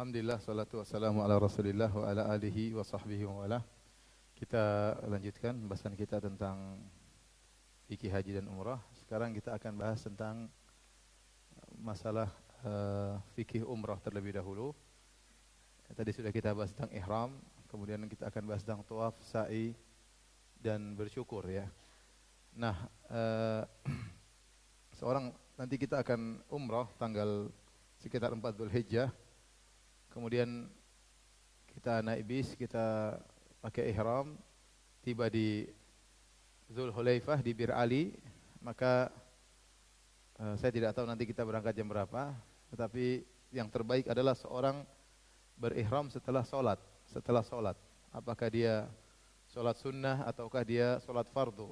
Alhamdulillah, salatu wassalamu ala rasulillah wa ala alihi wa sahbihi wa wala. Kita lanjutkan bahasan kita tentang fikih haji dan umrah. Sekarang kita akan bahas tentang masalah fikih umrah terlebih dahulu. Tadi sudah kita bahas tentang ihram, kemudian kita akan bahas tentang tawaf, sa'i, dan bersyukur ya. Nah, nanti kita akan umrah tanggal sekitar 4 Dzulhijjah. Kemudian kita naik bis, kita pakai ihram, tiba di Dzulhulaifah di Bir Ali, maka saya tidak tahu nanti kita berangkat jam berapa, tetapi yang terbaik adalah seorang berihram setelah solat. Setelah solat, apakah dia solat sunnah ataukah dia solat fardu.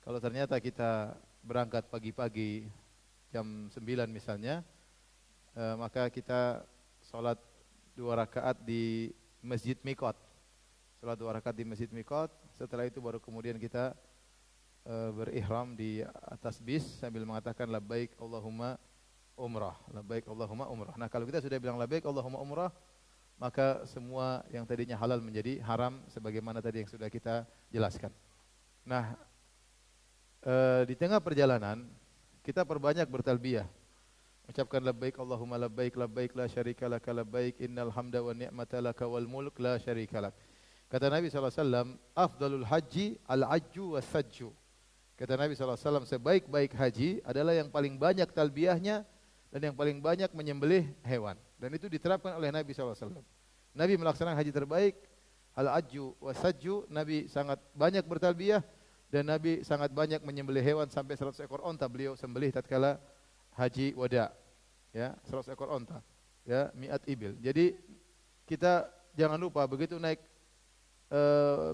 Kalau ternyata kita berangkat pagi-pagi jam 9 misalnya, maka kita salat 2 rakaat di Masjid Miqat. Salat 2 rakaat di Masjid Miqat, setelah itu baru kemudian kita berihram di atas bis sambil mengatakan labbaik Allahumma umrah, labbaik Allahumma umrah. Nah, kalau kita sudah bilang labbaik Allahumma umrah, maka semua yang tadinya halal menjadi haram sebagaimana tadi yang sudah kita jelaskan. Nah, di tengah perjalanan kita perbanyak bertalbiyah. Ucapkan labbaik Allahumma labbaik labbaik la syarika laka labbaik innal hamda wa ni'mata laka wal mulk la syarika lak. Kata Nabi SAW, afdalul haji al-ajju was-sajju. Kata Nabi SAW, sebaik-baik haji adalah yang paling banyak talbiyahnya dan yang paling banyak menyembelih hewan. Dan itu diterapkan oleh Nabi SAW. Nabi melaksanakan haji terbaik, al-ajju was-sajju. Nabi sangat banyak bertalbiyah dan Nabi sangat banyak menyembelih hewan sampai 100 ekor onta beliau sembelih tatkala haji wada, ya, 100 ekor onta, ya, mi'at ibil. Jadi kita jangan lupa begitu naik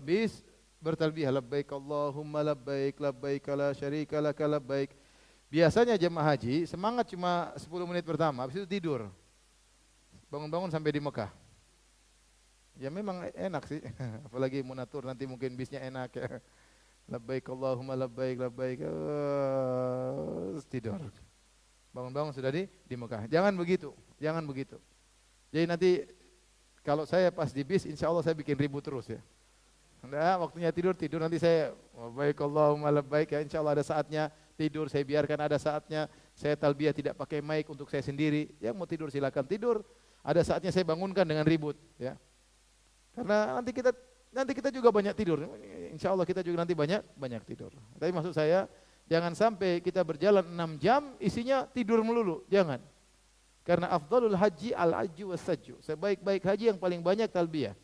bis bertalbiyah labbaik Allahumma labbaik labbaik la syarika laka labbaik. Biasanya jemaah haji semangat cuma 10 menit pertama, habis itu tidur. Bangun-bangun sampai di Mekah. Ya memang enak sih, apalagi munatur nanti mungkin bisnya enak ya. Labbaik Allahumma labbaik labbaik, tidur. Bangun-bangun sudah di Mekah. Jangan begitu, jangan begitu. Jadi nanti kalau saya pas di bis, insya Allah saya bikin ribut terus ya. Nah, waktunya tidur nanti saya labbaik Allahumma labbaik ya. Insya Allah ada saatnya tidur, saya biarkan ada saatnya saya talbiyah tidak pakai mic untuk saya sendiri. Yang mau tidur silakan tidur. Ada saatnya saya bangunkan dengan ribut ya. Karena nanti kita juga banyak tidur. Insya Allah kita juga nanti banyak tidur. Tapi maksud saya, jangan sampai kita berjalan 6 jam isinya tidur melulu, jangan. Karena afdalul haji al-ajju was-sajju. Sebaik-baik haji yang paling banyak talbiyah.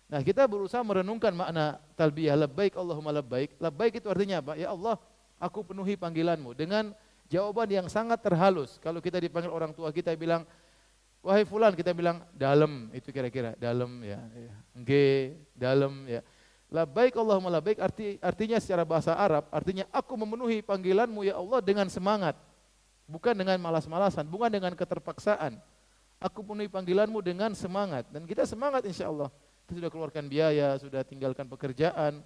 Nah, kita berusaha merenungkan makna talbiyah labbaik Allahumma labbaik. Labbaik itu artinya apa? Ya Allah, aku penuhi panggilanmu dengan jawaban yang sangat terhalus. Kalau kita dipanggil orang tua kita bilang, wahai fulan, kita bilang dalam, itu kira-kira dalam ya. Nggih, dalam ya. Labbaik Allahumma labbaik artinya secara bahasa Arab, artinya aku memenuhi panggilanmu ya Allah dengan semangat. Bukan dengan malas-malasan, bukan dengan keterpaksaan. Aku penuhi panggilanmu dengan semangat. Dan kita semangat insya Allah. Kita sudah keluarkan biaya, sudah tinggalkan pekerjaan,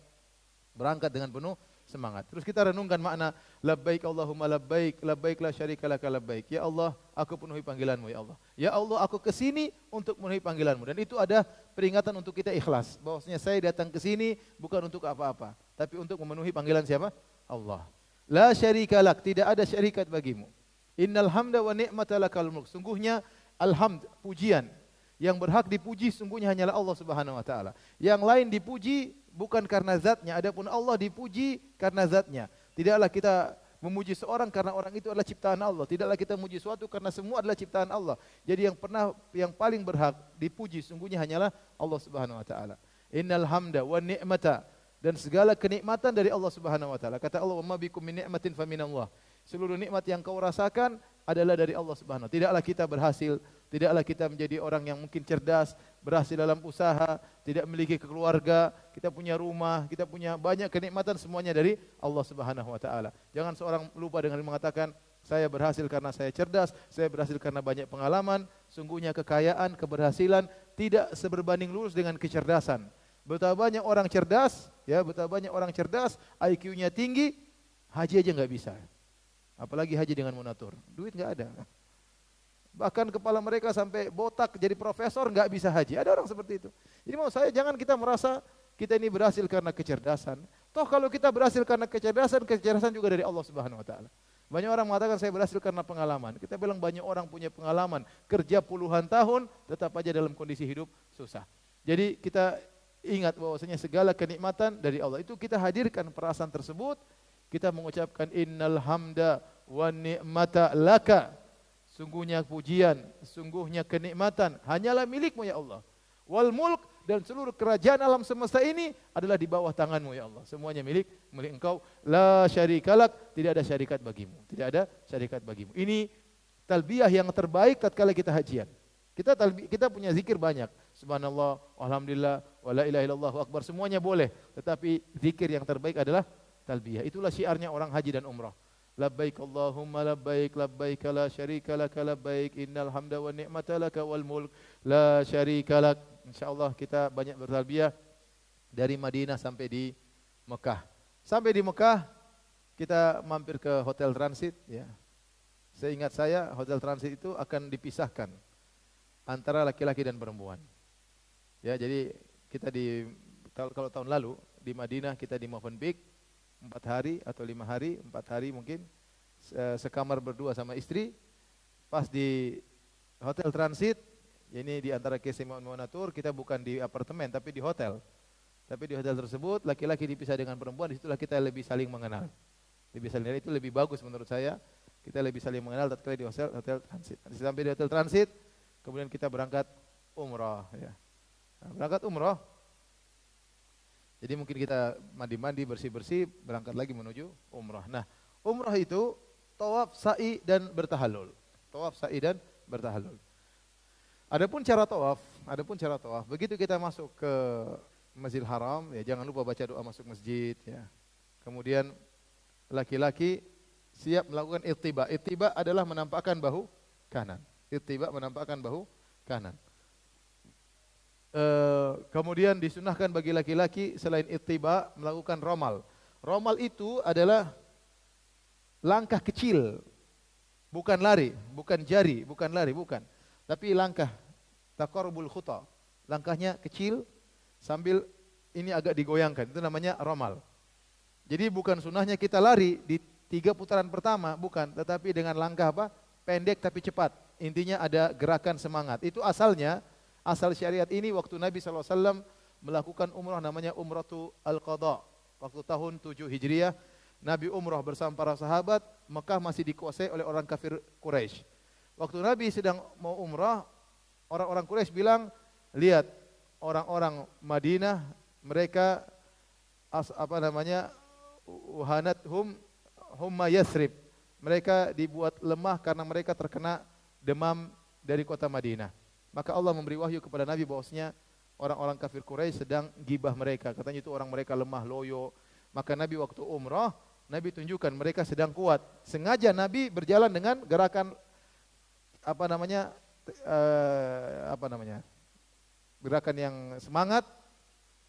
berangkat dengan penuh semangat. Terus kita renungkan makna labbaik Allahumma labbaik, labbaik la syarika laka labbaik. Ya Allah, aku penuhi panggilanmu ya Allah. Ya Allah, aku ke sini untuk memenuhi panggilanmu. Dan itu ada peringatan untuk kita ikhlas. Bahwasanya saya datang ke sini bukan untuk apa-apa, tapi untuk memenuhi panggilan siapa? Allah. La syarika lak, tidak ada syarikat bagimu. Innal hamda wa ni'mata lakal mulk. Sungguhnya alhamd, pujian. Yang berhak dipuji sungguhnya hanyalah Allah Subhanahu wa taala. Yang lain dipuji bukan karena zatnya, adapun Allah dipuji karena zatnya. Tidaklah kita memuji seorang karena orang itu adalah ciptaan Allah. Tidaklah kita memuji suatu karena semua adalah ciptaan Allah. Jadi yang paling berhak dipuji sungguhnya hanyalah Allah Subhanahu wa taala. Innal hamda wan ni'mata, dan segala kenikmatan dari Allah Subhanahu wa taala. Kata Allah, "Wa ma bikum min ni'matin faminallah." Seluruh nikmat yang kau rasakan adalah dari Allah Subhanahu wa taala. Tidaklah kita berhasil, tidaklah kita menjadi orang yang mungkin cerdas, berhasil dalam usaha, tidak memiliki keluarga, kita punya rumah, kita punya banyak kenikmatan, semuanya dari Allah Subhanahu wa taala. Jangan seorang lupa dengan mengatakan, saya berhasil karena saya cerdas, saya berhasil karena banyak pengalaman. Sungguhnya kekayaan, keberhasilan tidak seberbanding lurus dengan kecerdasan. Betapa banyak orang cerdas, ya, betapa banyak orang cerdas, IQ-nya tinggi, haji aja nggak bisa. Apalagi haji dengan munatur, duit nggak ada. Bahkan kepala mereka sampai botak jadi profesor nggak bisa haji. Ada orang seperti itu. Jadi mau saya jangan kita merasa kita ini berhasil karena kecerdasan. Toh kalau kita berhasil karena kecerdasan, kecerdasan juga dari Allah Subhanahu wa taala. Banyak orang mengatakan saya berhasil karena pengalaman. Kita bilang banyak orang punya pengalaman, kerja puluhan tahun tetap aja dalam kondisi hidup susah. Jadi kita ingat bahwasanya segala kenikmatan dari Allah. Itu kita hadirkan perasaan tersebut, kita mengucapkan innal hamda wan ni'mata laka. Sungguhnya pujian, sungguhnya kenikmatan hanyalah milikmu ya Allah. Wal mulk, dan seluruh kerajaan alam semesta ini adalah di bawah tanganmu ya Allah. Semuanya milik engkau. La syarikalak, tidak ada syarikat bagimu. Tidak ada syarikat bagimu. Ini talbiyah yang terbaik tatkala kita hajian. Kita punya zikir banyak. Subhanallah, alhamdulillah, wala ilaha illallah akbar. Semuanya boleh. Tetapi zikir yang terbaik adalah talbiyah. Itulah syiarnya orang haji dan umrah. Labbaik Allahumma labbaik, labbaik la syarika lak, labbaik, innal hamda wa ni'mata lak wal mulk la syarika lak. Insyaallah kita banyak bertalbiyah dari Madinah sampai di Mekah. Sampai di Mekah kita mampir ke hotel transit ya. Seingat saya hotel transit itu akan dipisahkan antara laki-laki dan perempuan. Ya, jadi kita kalau tahun lalu di Madinah kita di Movenpick 4 hari atau 5 hari, 4 hari mungkin sekamar berdua sama istri. Pas di hotel transit, ini di antara KC Monatur, kita bukan di apartemen tapi di hotel. Tapi di hotel tersebut laki-laki dipisah dengan perempuan, disitulah kita lebih saling mengenal. Lebih saling, itu lebih bagus menurut saya. Kita lebih saling mengenal tatkala di hotel transit. Sampai di hotel transit, kemudian kita berangkat umrah ya. Berangkat umrah. Jadi mungkin kita mandi-mandi, bersih-bersih, berangkat lagi menuju umrah. Nah, umrah itu tawaf, sa'i dan bertahallul. Tawaf, sa'i dan bertahallul. Adapun cara tawaf, begitu kita masuk ke Masjidil Haram, ya jangan lupa baca doa masuk masjid ya. Kemudian laki-laki siap melakukan ittiba. Ittiba adalah menampakkan bahu kanan. Ittiba menampakkan bahu kanan. Kemudian disunahkan bagi laki-laki selain ittiba melakukan romal. Romal itu adalah langkah kecil, bukan lari, bukan jari, bukan lari, bukan. Tapi langkah taqarrubul khuta. Langkahnya kecil sambil ini agak digoyangkan. Itu namanya romal. Jadi bukan sunahnya kita lari di 3 putaran pertama, bukan. Tetapi dengan langkah apa? Pendek tapi cepat. Intinya ada gerakan semangat. Itu asal syariat ini waktu Nabi SAW melakukan umrah namanya Umratu Al-Qadha. Waktu tahun 7 Hijriah, Nabi umrah bersama para sahabat, Mekah masih dikuasai oleh orang kafir Quraisy. Waktu Nabi sedang mau umrah, orang-orang Quraisy bilang, lihat orang-orang Madinah, mereka humma Yathrib. Mereka dibuat lemah karena mereka terkena demam dari kota Madinah. Maka Allah memberi wahyu kepada Nabi bahwasanya orang-orang kafir Quraisy sedang gibah mereka. Katanya itu orang mereka lemah, loyo. Maka Nabi waktu umrah, Nabi tunjukkan mereka sedang kuat. Sengaja Nabi berjalan dengan gerakan gerakan yang semangat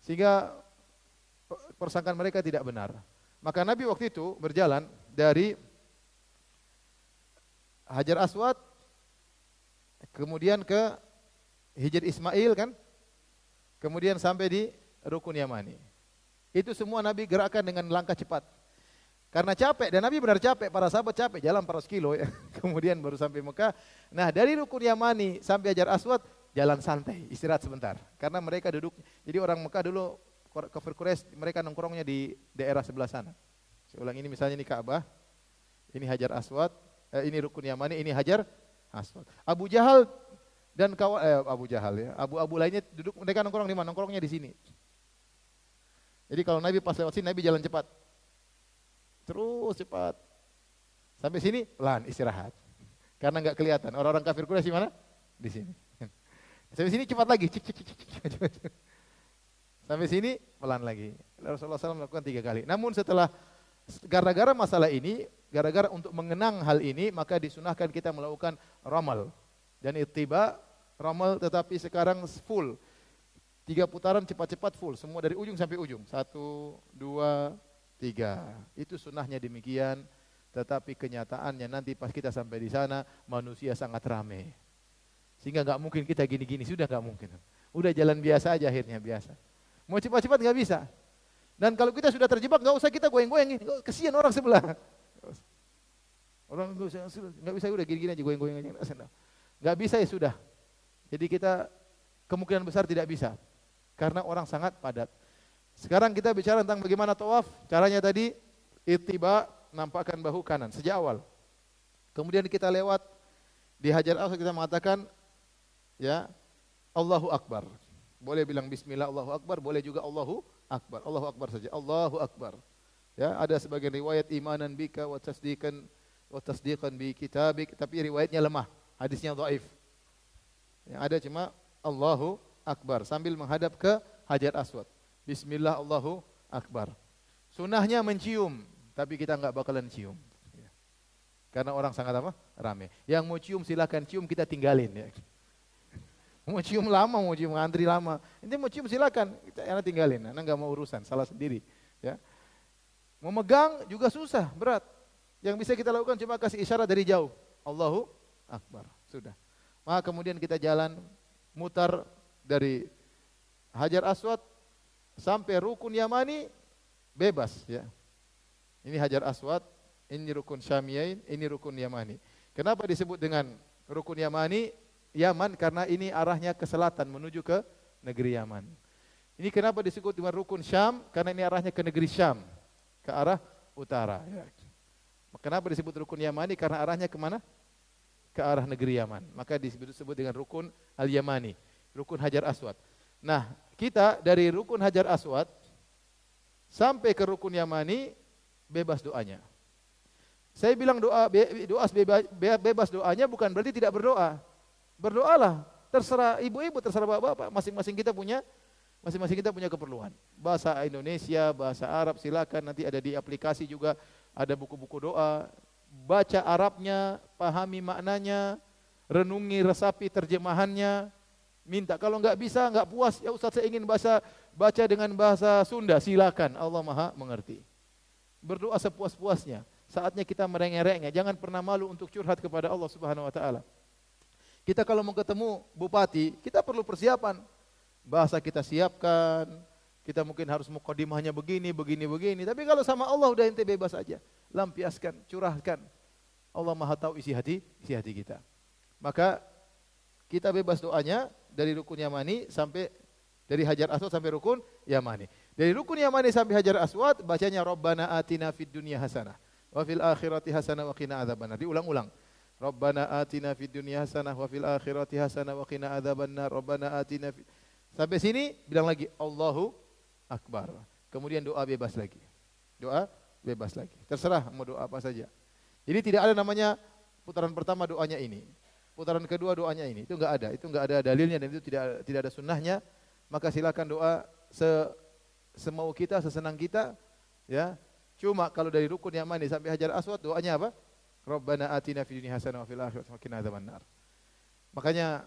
sehingga persangkaan mereka tidak benar. Maka Nabi waktu itu berjalan dari Hajar Aswad kemudian ke Hijr Ismail kan, kemudian sampai di Rukun Yamani. Itu semua Nabi gerakan dengan langkah cepat. Karena capek, dan Nabi benar capek, para sahabat capek, jalan 400 kilo ya. Kemudian baru sampai Mekah. Nah dari Rukun Yamani sampai Hajar Aswad, jalan santai, istirahat sebentar. Karena mereka duduk, jadi orang Mekah dulu, kafir Quraisy, mereka nongkrongnya di daerah sebelah sana. Saya ulang, ini misalnya ini Ka'bah, ini Hajar Aswad, ini Rukun Yamani, ini Hajar Aswad. Abu Jahal dan Abu Jahal ya, abu-abu lainnya duduk, mereka nongkrong di mana? Nongkrongnya di sini. Jadi kalau Nabi pas lewat sini, Nabi jalan cepat, terus cepat, sampai sini pelan istirahat, karena nggak kelihatan orang-orang kafir Quraisy di mana? Di sini. Sampai sini cepat lagi, sampai sini pelan lagi. Rasulullah SAW melakukan 3 kali. Namun setelah gara-gara masalah ini, gara-gara untuk mengenang hal ini, maka disunahkan kita melakukan ramal. Dan ittiba, ramal tetapi sekarang full. 3 putaran cepat-cepat full, semua dari ujung sampai ujung. 1, 2, 3. Itu sunnahnya demikian. Tetapi kenyataannya nanti pas kita sampai di sana, manusia sangat ramai. Sehingga nggak mungkin kita gini-gini, sudah nggak mungkin. Udah jalan biasa aja akhirnya, biasa. Mau cepat-cepat nggak bisa. Dan kalau kita sudah terjebak, nggak usah kita goyang-goyangin. Kesian orang sebelah. Orang nggak bisa, udah gini-gini aja goyang-goyang. Nggak bisa ya sudah. Jadi kita kemungkinan besar tidak bisa. Karena orang sangat padat. Sekarang kita bicara tentang bagaimana tawaf. Caranya tadi, ittiba, nampakkan bahu kanan sejak awal. Kemudian kita lewat di Hajar Aswad, kita mengatakan ya Allahu Akbar. Boleh bilang bismillah Allahu Akbar, boleh juga Allahu Akbar. Allahu Akbar saja. Allahu Akbar. Ya, ada sebagian riwayat imanan bika wa tasdiqan bi kitabik, tapi riwayatnya lemah, hadisnya dhaif. Yang ada cuma Allahu Akbar sambil menghadap ke Hajar Aswad. Bismillah Allahu Akbar. Sunahnya mencium, tapi kita enggak bakalan cium. Karena orang sangat apa? Ramai. Yang mau cium silakan cium, kita tinggalin ya. Mau cium lama, mau cium ngantri lama. Ini mau cium silakan, kita tinggalin. Karena enggak mau urusan, salah sendiri. Ya. Mau megang juga susah, berat. Yang bisa kita lakukan cuma kasih isyarat dari jauh. Allahu Akbar. Sudah. Maka kemudian kita jalan mutar dari Hajar Aswad sampai Rukun Yamani bebas ya. Ini Hajar Aswad, ini Rukun Syamiyain, ini Rukun Yamani. Kenapa disebut dengan Rukun Yamani? Yaman karena ini arahnya ke selatan menuju ke negeri Yaman. Ini kenapa disebut dengan Rukun Syam? Karena ini arahnya ke negeri Syam, ke arah utara. Ya. Kenapa disebut Rukun Yamani? Karena arahnya kemana? Ke arah negeri Yaman. Maka disebut dengan Rukun Al-Yamani, Rukun Hajar Aswad. Nah, kita dari Rukun Hajar Aswad sampai ke Rukun Yamani bebas doanya. Saya bilang bebas doanya bukan berarti tidak berdoa. Berdoalah, terserah ibu-ibu, terserah bapak-bapak, masing-masing kita punya keperluan. Bahasa Indonesia, bahasa Arab silakan, nanti ada di aplikasi juga ada buku-buku doa. Baca Arabnya, pahami maknanya, renungi, resapi terjemahannya. Minta, kalau enggak bisa, enggak puas, ya Ustaz saya ingin baca dengan bahasa Sunda, silakan, Allah Maha mengerti. Berdoa sepuas-puasnya. Saatnya kita merengek-rengek, jangan pernah malu untuk curhat kepada Allah Subhanahu wa taala. Kita kalau mau ketemu bupati, kita perlu persiapan. Bahasa kita siapkan, kita mungkin harus mukadimahnya begini. Tapi kalau sama Allah udah ente bebas aja. Lampiaskan, curahkan. Allah Maha tahu isi hati kita. Maka kita bebas doanya dari Rukun Yamani sampai dari Hajar Aswad sampai Rukun Yamani. Dari Rukun Yamani sampai Hajar Aswad bacanya Rabbana atina fid dunya hasanah wa fil akhirati hasanah wa qina adzabannar. Diulang-ulang. Rabbana atina fid dunya hasanah wa fil akhirati hasanah wa qina adzabannar. Rabbana atina sampai sini bilang lagi Allahu Akbar. Kemudian doa bebas lagi. Doa bebas lagi. Terserah mau doa apa saja. Jadi tidak ada namanya putaran pertama doanya ini. Putaran kedua doanya ini. Itu enggak ada. Itu enggak ada dalilnya dan itu tidak ada sunnahnya. Maka silakan doa semau kita, sesenang kita, ya. Cuma kalau dari Rukun Yamani sampai Hajar Aswad doanya apa? Rabbana atina fid dunya hasanah wa fil akhirati wa qina adzabannar. Makanya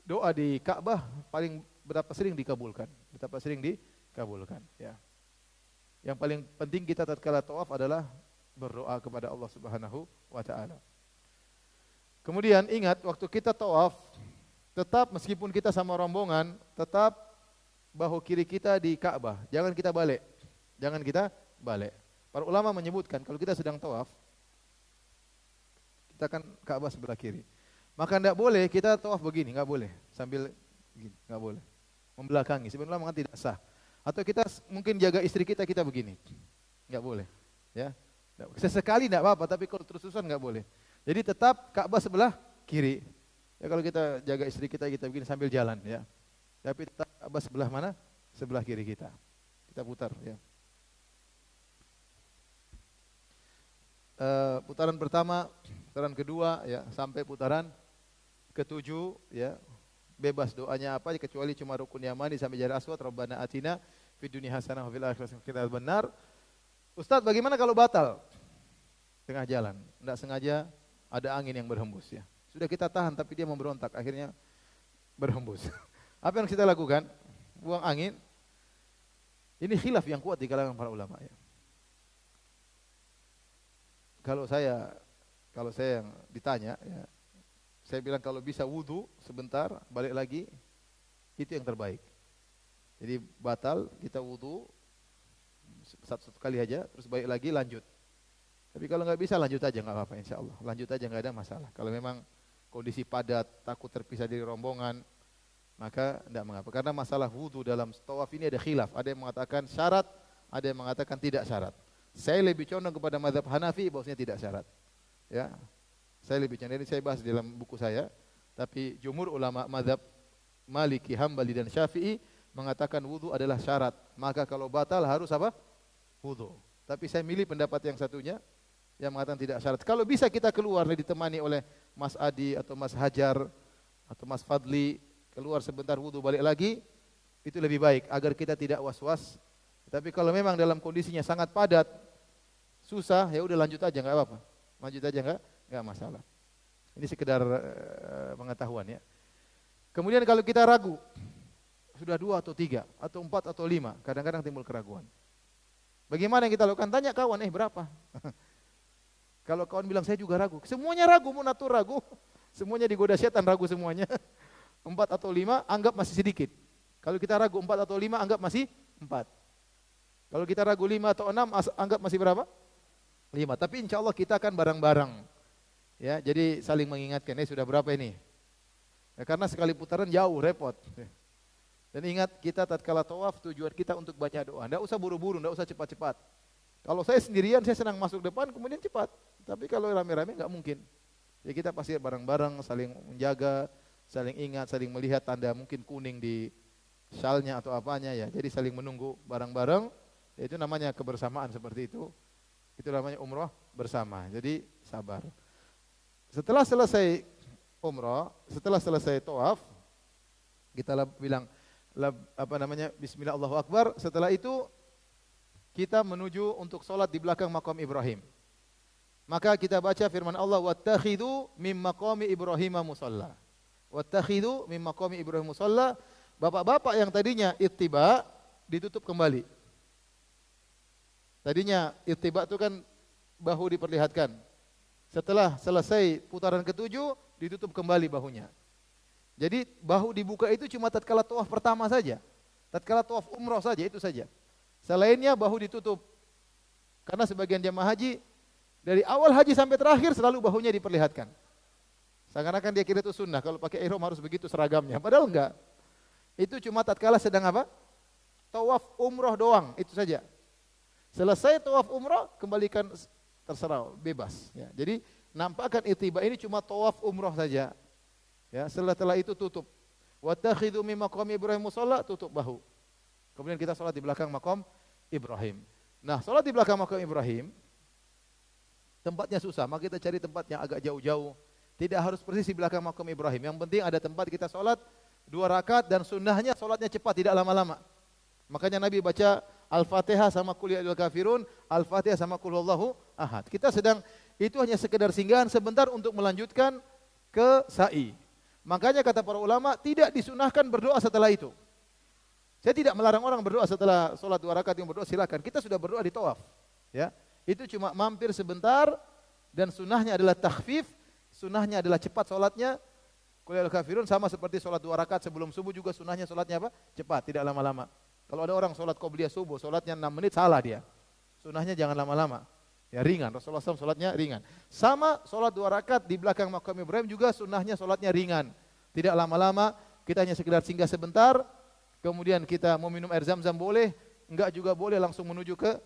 doa di Ka'bah paling berapa sering dikabulkan? Betapa sering dikabulkan, ya. Yang paling penting kita tatkala tawaf adalah berdoa kepada Allah Subhanahu wa taala. Kemudian ingat waktu kita tawaf, tetap meskipun kita sama rombongan, tetap bahu kiri kita di Ka'bah. Jangan kita balik. Para ulama menyebutkan kalau kita sedang tawaf, kita kan Ka'bah sebelah kiri. Maka tidak boleh kita tawaf begini, enggak boleh. Sambil begini, enggak boleh. Membelakangi, sebenarnya memang tidak sah. Atau kita mungkin jaga istri kita begini. Enggak boleh. Ya. Sesekali enggak apa-apa, tapi kalau terus-terusan enggak boleh. Jadi tetap Ka'bah sebelah kiri. Ya kalau kita jaga istri kita begini sambil jalan ya. Tapi tetap Ka'bah sebelah mana? Sebelah kiri kita. Kita putar ya. Putaran pertama, putaran kedua ya sampai putaran ketujuh ya. Bebas doanya apa kecuali cuma Rukun Yamani sampai Hajar Aswad, Rabbana atina fid dunya hasanah wa fil akhirati hasanah benar. Ustaz, bagaimana kalau batal? Tengah jalan, enggak sengaja ada angin yang berhembus ya. Sudah kita tahan tapi dia memberontak, akhirnya berhembus. Apa yang kita lakukan? Buang angin. Ini khilaf yang kuat di kalangan para ulama ya. kalau saya kalau saya yang ditanya, ya, saya bilang kalau bisa wudu sebentar, balik lagi, itu yang terbaik. Jadi batal, kita wudu satu kali aja, terus balik lagi lanjut. Tapi kalau nggak bisa lanjut aja nggak apa-apa, insya Allah. Lanjut aja nggak ada masalah. Kalau memang kondisi padat, takut terpisah dari rombongan, maka tidak mengapa. Karena masalah wudu dalam tawaf ini ada khilaf. Ada yang mengatakan syarat, ada yang mengatakan tidak syarat. Saya lebih condong kepada mazhab Hanafi bahwasanya tidak syarat. Ya, saya lebih condong. Ini saya bahas dalam buku saya. Tapi jumhur ulama mazhab Maliki, Hambali dan Syafi'i mengatakan wudu adalah syarat. Maka kalau batal harus apa? Wudu. Tapi saya milih pendapat yang satunya yang mengatakan tidak syarat. Kalau bisa kita keluar ditemani oleh Mas Adi atau Mas Hajar atau Mas Fadli, keluar sebentar wudu balik lagi, itu lebih baik agar kita tidak was-was. Tapi kalau memang dalam kondisinya sangat padat, susah, ya udah lanjut aja nggak apa-apa. Lanjut aja nggak masalah. Ini sekedar pengetahuan ya. Kemudian kalau kita ragu, sudah 2 atau 3 atau 4 atau 5, kadang-kadang timbul keraguan. Bagaimana yang kita lakukan? Tanya kawan, berapa? Kalau kawan bilang saya juga ragu, semuanya ragu, munatur ragu, semuanya digoda setan ragu semuanya. 4 atau 5 anggap masih sedikit. Kalau kita ragu 4 atau 5 anggap masih 4. Kalau kita ragu 5 atau 6 anggap masih berapa? 5. Tapi insya Allah kita akan bareng-bareng. Ya, jadi saling mengingatkan, sudah berapa ini? Ya, karena sekali putaran jauh, repot. Dan ingat, kita tatkala tawaf tujuan kita untuk baca doa. Tidak usah buru-buru, tidak usah cepat-cepat. Kalau saya sendirian, saya senang masuk depan, kemudian cepat. Tapi kalau rame-rame nggak mungkin. Ya kita pasti bareng-bareng, saling menjaga, saling ingat, saling melihat tanda mungkin kuning di syalnya atau apanya ya. Jadi saling menunggu bareng-bareng. Itu namanya kebersamaan seperti itu. Itu namanya umrah bersama. Jadi sabar. Setelah selesai umrah, setelah selesai tawaf, kita bilang Bismillah Allahu Akbar. Setelah itu kita menuju untuk sholat di belakang makam Ibrahim. Maka kita baca firman Allah, wattakhidhu mim maqami Ibrahim musalla. Wattakhidhu mim maqami Ibrahim musalla. Bapak-bapak yang tadinya ittiba ditutup kembali. Tadinya ittiba itu kan bahu diperlihatkan. Setelah selesai putaran ketujuh ditutup kembali bahunya. Jadi bahu dibuka itu cuma tatkala tawaf pertama saja. Tatkala tawaf umrah saja, itu saja. Selainnya bahu ditutup. Karena sebagian jamaah haji dari awal haji sampai terakhir selalu bahunya diperlihatkan. Seakan-akan dia kira itu sunnah, kalau pakai ihram harus begitu seragamnya. Padahal enggak. Itu cuma tatkala sedang apa? Tawaf umrah doang, itu saja. Selesai tawaf umrah, kembalikan terserah, bebas. Ya. Jadi nampakkan ittiba ini cuma tawaf umrah saja. Ya, setelah itu tutup. Wattakhidhu mim maqami Ibrahim musalla, tutup bahu. Kemudian kita sholat di belakang makam Ibrahim. Nah, sholat di belakang makam Ibrahim, tempatnya susah, maka kita cari tempat yang agak jauh-jauh. Tidak harus persis di belakang makam Ibrahim. Yang penting ada tempat kita sholat 2 rakaat dan sunnahnya sholatnya cepat, tidak lama-lama. Makanya Nabi baca Al-Fatihah sama Qul ya ayyuhal kafirun, Al-Fatihah sama Qul huwallahu ahad. Kita sedang, itu hanya sekedar singgahan sebentar untuk melanjutkan ke sa'i. Makanya kata para ulama, tidak disunahkan berdoa setelah itu. Saya tidak melarang orang berdoa setelah sholat 2 rakaat yang berdoa, silakan. Kita sudah berdoa di tawaf. Ya, itu cuma mampir sebentar dan sunnahnya adalah takhfif, sunnahnya adalah cepat sholatnya. Qul ya ayyuhal kafirun sama seperti sholat 2 rakaat sebelum subuh juga sunnahnya sholatnya apa? Cepat, tidak lama-lama. Kalau ada orang sholat qobliyah subuh, sholatnya 6 menit, salah dia. Sunnahnya jangan lama-lama. Ya ringan, Rasulullah SAW sholatnya ringan. Sama sholat 2 rakaat di belakang makam Ibrahim juga sunnahnya sholatnya ringan. Tidak lama-lama, kita hanya sekedar singgah sebentar, kemudian kita mau minum air zam-zam boleh, enggak juga boleh langsung menuju ke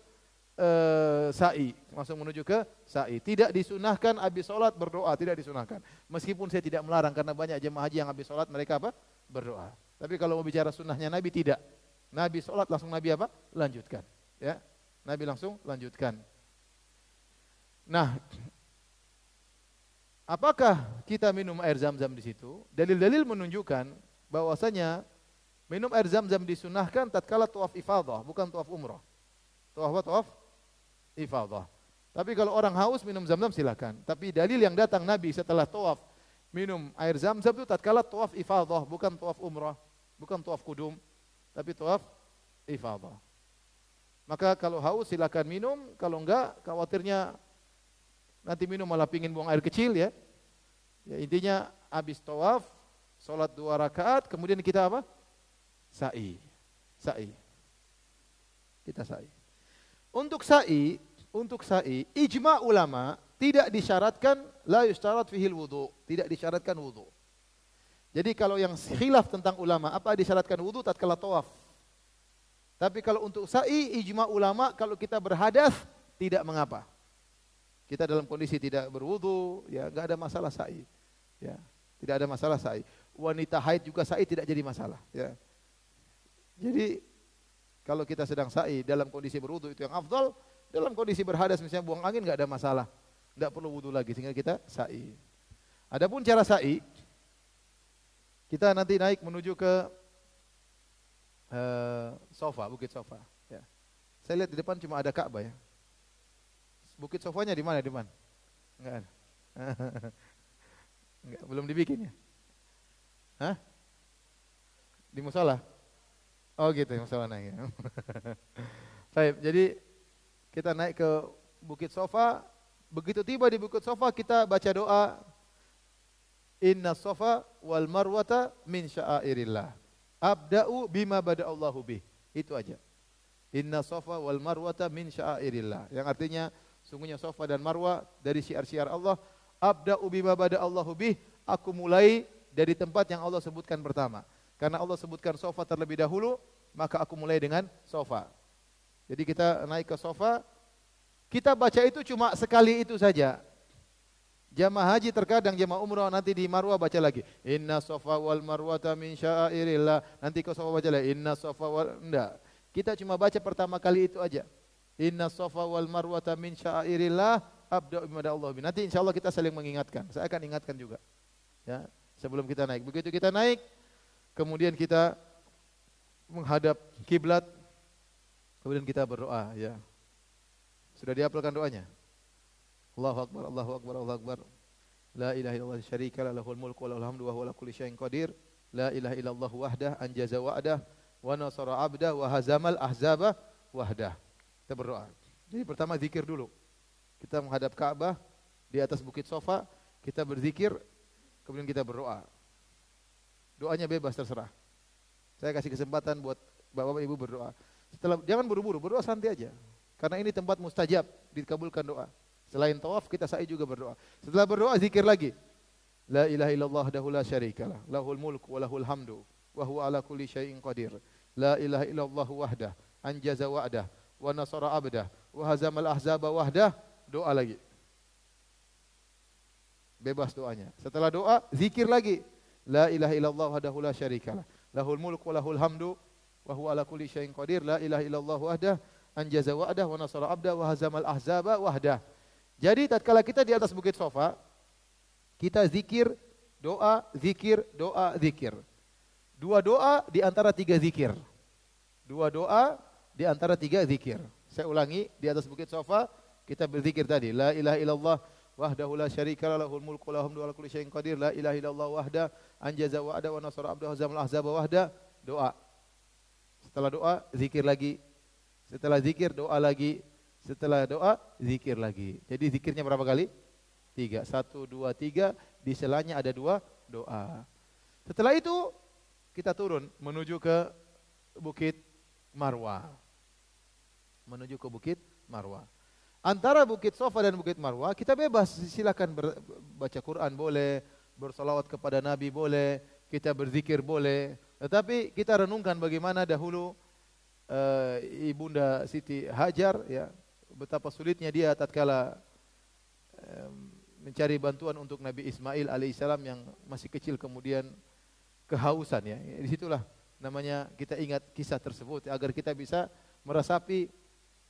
sa'i. Langsung menuju ke sa'i. Tidak disunahkan habis sholat berdoa, tidak disunahkan. Meskipun saya tidak melarang, karena banyak jemaah haji yang habis sholat mereka apa? Berdoa. Tapi kalau mau bicara sunnahnya Nabi tidak. Nabi sholat langsung Nabi apa? Lanjutkan. Ya, Nabi langsung lanjutkan. Nah, apakah kita minum air zam-zam di situ? Dalil-dalil menunjukkan bahwasanya minum air zam-zam disunahkan tatkala tawaf ifadah, bukan tawaf umrah. Tawaf ifadah. Tapi kalau orang haus minum zam-zam silakan. Tapi dalil yang datang Nabi setelah tawaf minum air zam-zam itu tatkala tawaf ifadah, bukan tawaf umrah, bukan tawaf kudum, tapi tawaf ifadah. Maka kalau haus silakan minum, kalau enggak khawatirnya nanti minum malah pingin buang air kecil ya. Ya intinya habis tawaf, sholat 2 rakaat, kemudian kita apa? Sa'i. Sa'i. Kita sa'i. Untuk sa'i, ijma ulama tidak disyaratkan la yusyarat fihil wudu, tidak disyaratkan wudu. Jadi kalau yang khilaf tentang ulama, apa disyaratkan wudu tatkala tawaf. Tapi kalau untuk sa'i, ijma ulama kalau kita berhadas tidak mengapa. Kita dalam kondisi tidak berwudu, ya enggak ada masalah sa'i. Ya, tidak ada masalah sa'i. Wanita haid juga sa'i tidak jadi masalah, ya. Jadi kalau kita sedang sa'i dalam kondisi berwudu itu yang afdal, dalam kondisi berhadas misalnya buang angin enggak ada masalah. Enggak perlu wudu lagi sehingga kita sa'i. Adapun cara sa'i, kita nanti naik menuju ke Sofa, Bukit Sofa. Ya. Saya lihat di depan cuma ada Ka'bah ya. Bukit Sofanya di mana, Diman? Enggak ada. Enggak, belum dibikin ya? Hah? Di musola? Oh gitu, musola naik. Baik, jadi kita naik ke Bukit Sofa. Begitu tiba di Bukit Sofa kita baca doa, Inna Sofa wal Marwata min sya'airillah. Abda'u bima bada'allahu bih. Itu aja. Inna Sofa wal Marwata min sya'airillah. Yang artinya sungguhnya Sofa dan Marwa dari syiar-syiar Allah. Abda'u bima bada'allahu bih. Aku mulai dari tempat yang Allah sebutkan pertama. Karena Allah sebutkan Sofa terlebih dahulu, maka aku mulai dengan Sofa. Jadi kita naik ke Sofa. Kita baca itu cuma sekali itu saja. Jamaah haji terkadang jamaah umrah nanti di Marwah baca lagi. Inna Sofa wal Marwata min sya'airillah. Nanti ke Sofa baca lagi. Inna Sofa wal... Enggak. Kita cuma baca pertama kali itu aja. Inna Sofa wal Marwata min sya'airillah. Abda'u bima Allah. Nanti insya Allah kita saling mengingatkan. Saya akan ingatkan juga. Ya, sebelum kita naik. Begitu kita naik, kemudian kita menghadap kiblat. Kemudian kita berdoa. Ya. Sudah dihafalkan doanya? Allahu Akbar, Allahu Akbar, Allahu Akbar. La ilaha illallah syarika la lahul mulku wa lahul hamdu wa huwa ala kulli syai'in qadir. La ilaha illallah wahdah anjaza wa'dah wa nasara 'abdah wa hazamal ahzaba wahdah. Kita berdoa. Jadi pertama zikir dulu. Kita menghadap Ka'bah di atas Bukit Sofa, kita berzikir, kemudian kita berdoa. Doanya bebas terserah. Saya kasih kesempatan buat Bapak Ibu berdoa. Jangan buru-buru, berdoa santai aja. Karena ini tempat mustajab, dikabulkan doa. Selain tawaf kita sa'i juga berdoa. Setelah berdoa zikir lagi. La ilaha illallah wahdahu la syarikalah, lahul mulku wa lahul hamdu wa huwa ala kulli syai'in qadir. La ilaha illallah wahdah anjaza wa'dah wa nasara 'abdah wa hazamal ahzaba wahdah. Doa lagi. Bebas doanya. Setelah doa zikir lagi. La ilaha illallah wahdahu la syarikalah, lahul mulku wa lahul hamdu wa huwa ala kulli syai'in qadir. La ilaha illallah wahdah anjaza wa'dah wa nasara 'abdah wa hazamal ahzaba wahdah. Jadi tatkala kita di atas Bukit Sofa, kita zikir, doa, zikir, doa, zikir. 2 doa di antara 3 zikir. 2 doa di antara 3 zikir. Saya ulangi, di atas Bukit Sofa kita berzikir tadi, la ilaha illallah wahdahu la syarika lahul mulku wa lahul hamdu ala kulli syai'in qadir. La ilaha illallah wahdah anjaza wa'da wa nasara 'abdahu hazamal ahzaba wahdah. Doa. Setelah doa zikir lagi. Setelah zikir doa lagi. Setelah doa, zikir lagi. Jadi zikirnya berapa kali? 3. 1, 2, 3. Di selanya ada 2 doa. Setelah itu, kita turun menuju ke Bukit Marwah. Menuju ke Bukit Marwah. Antara Bukit Sofa dan Bukit Marwah, kita bebas. Silakan baca Quran boleh, bersalawat kepada Nabi boleh, kita berzikir boleh. Tetapi kita renungkan bagaimana dahulu Ibunda Siti Hajar, ya, betapa sulitnya dia tatkala mencari bantuan untuk Nabi Ismail alaihissalam yang masih kecil kemudian kehausan ya. Disitulah namanya kita ingat kisah tersebut agar kita bisa meresapi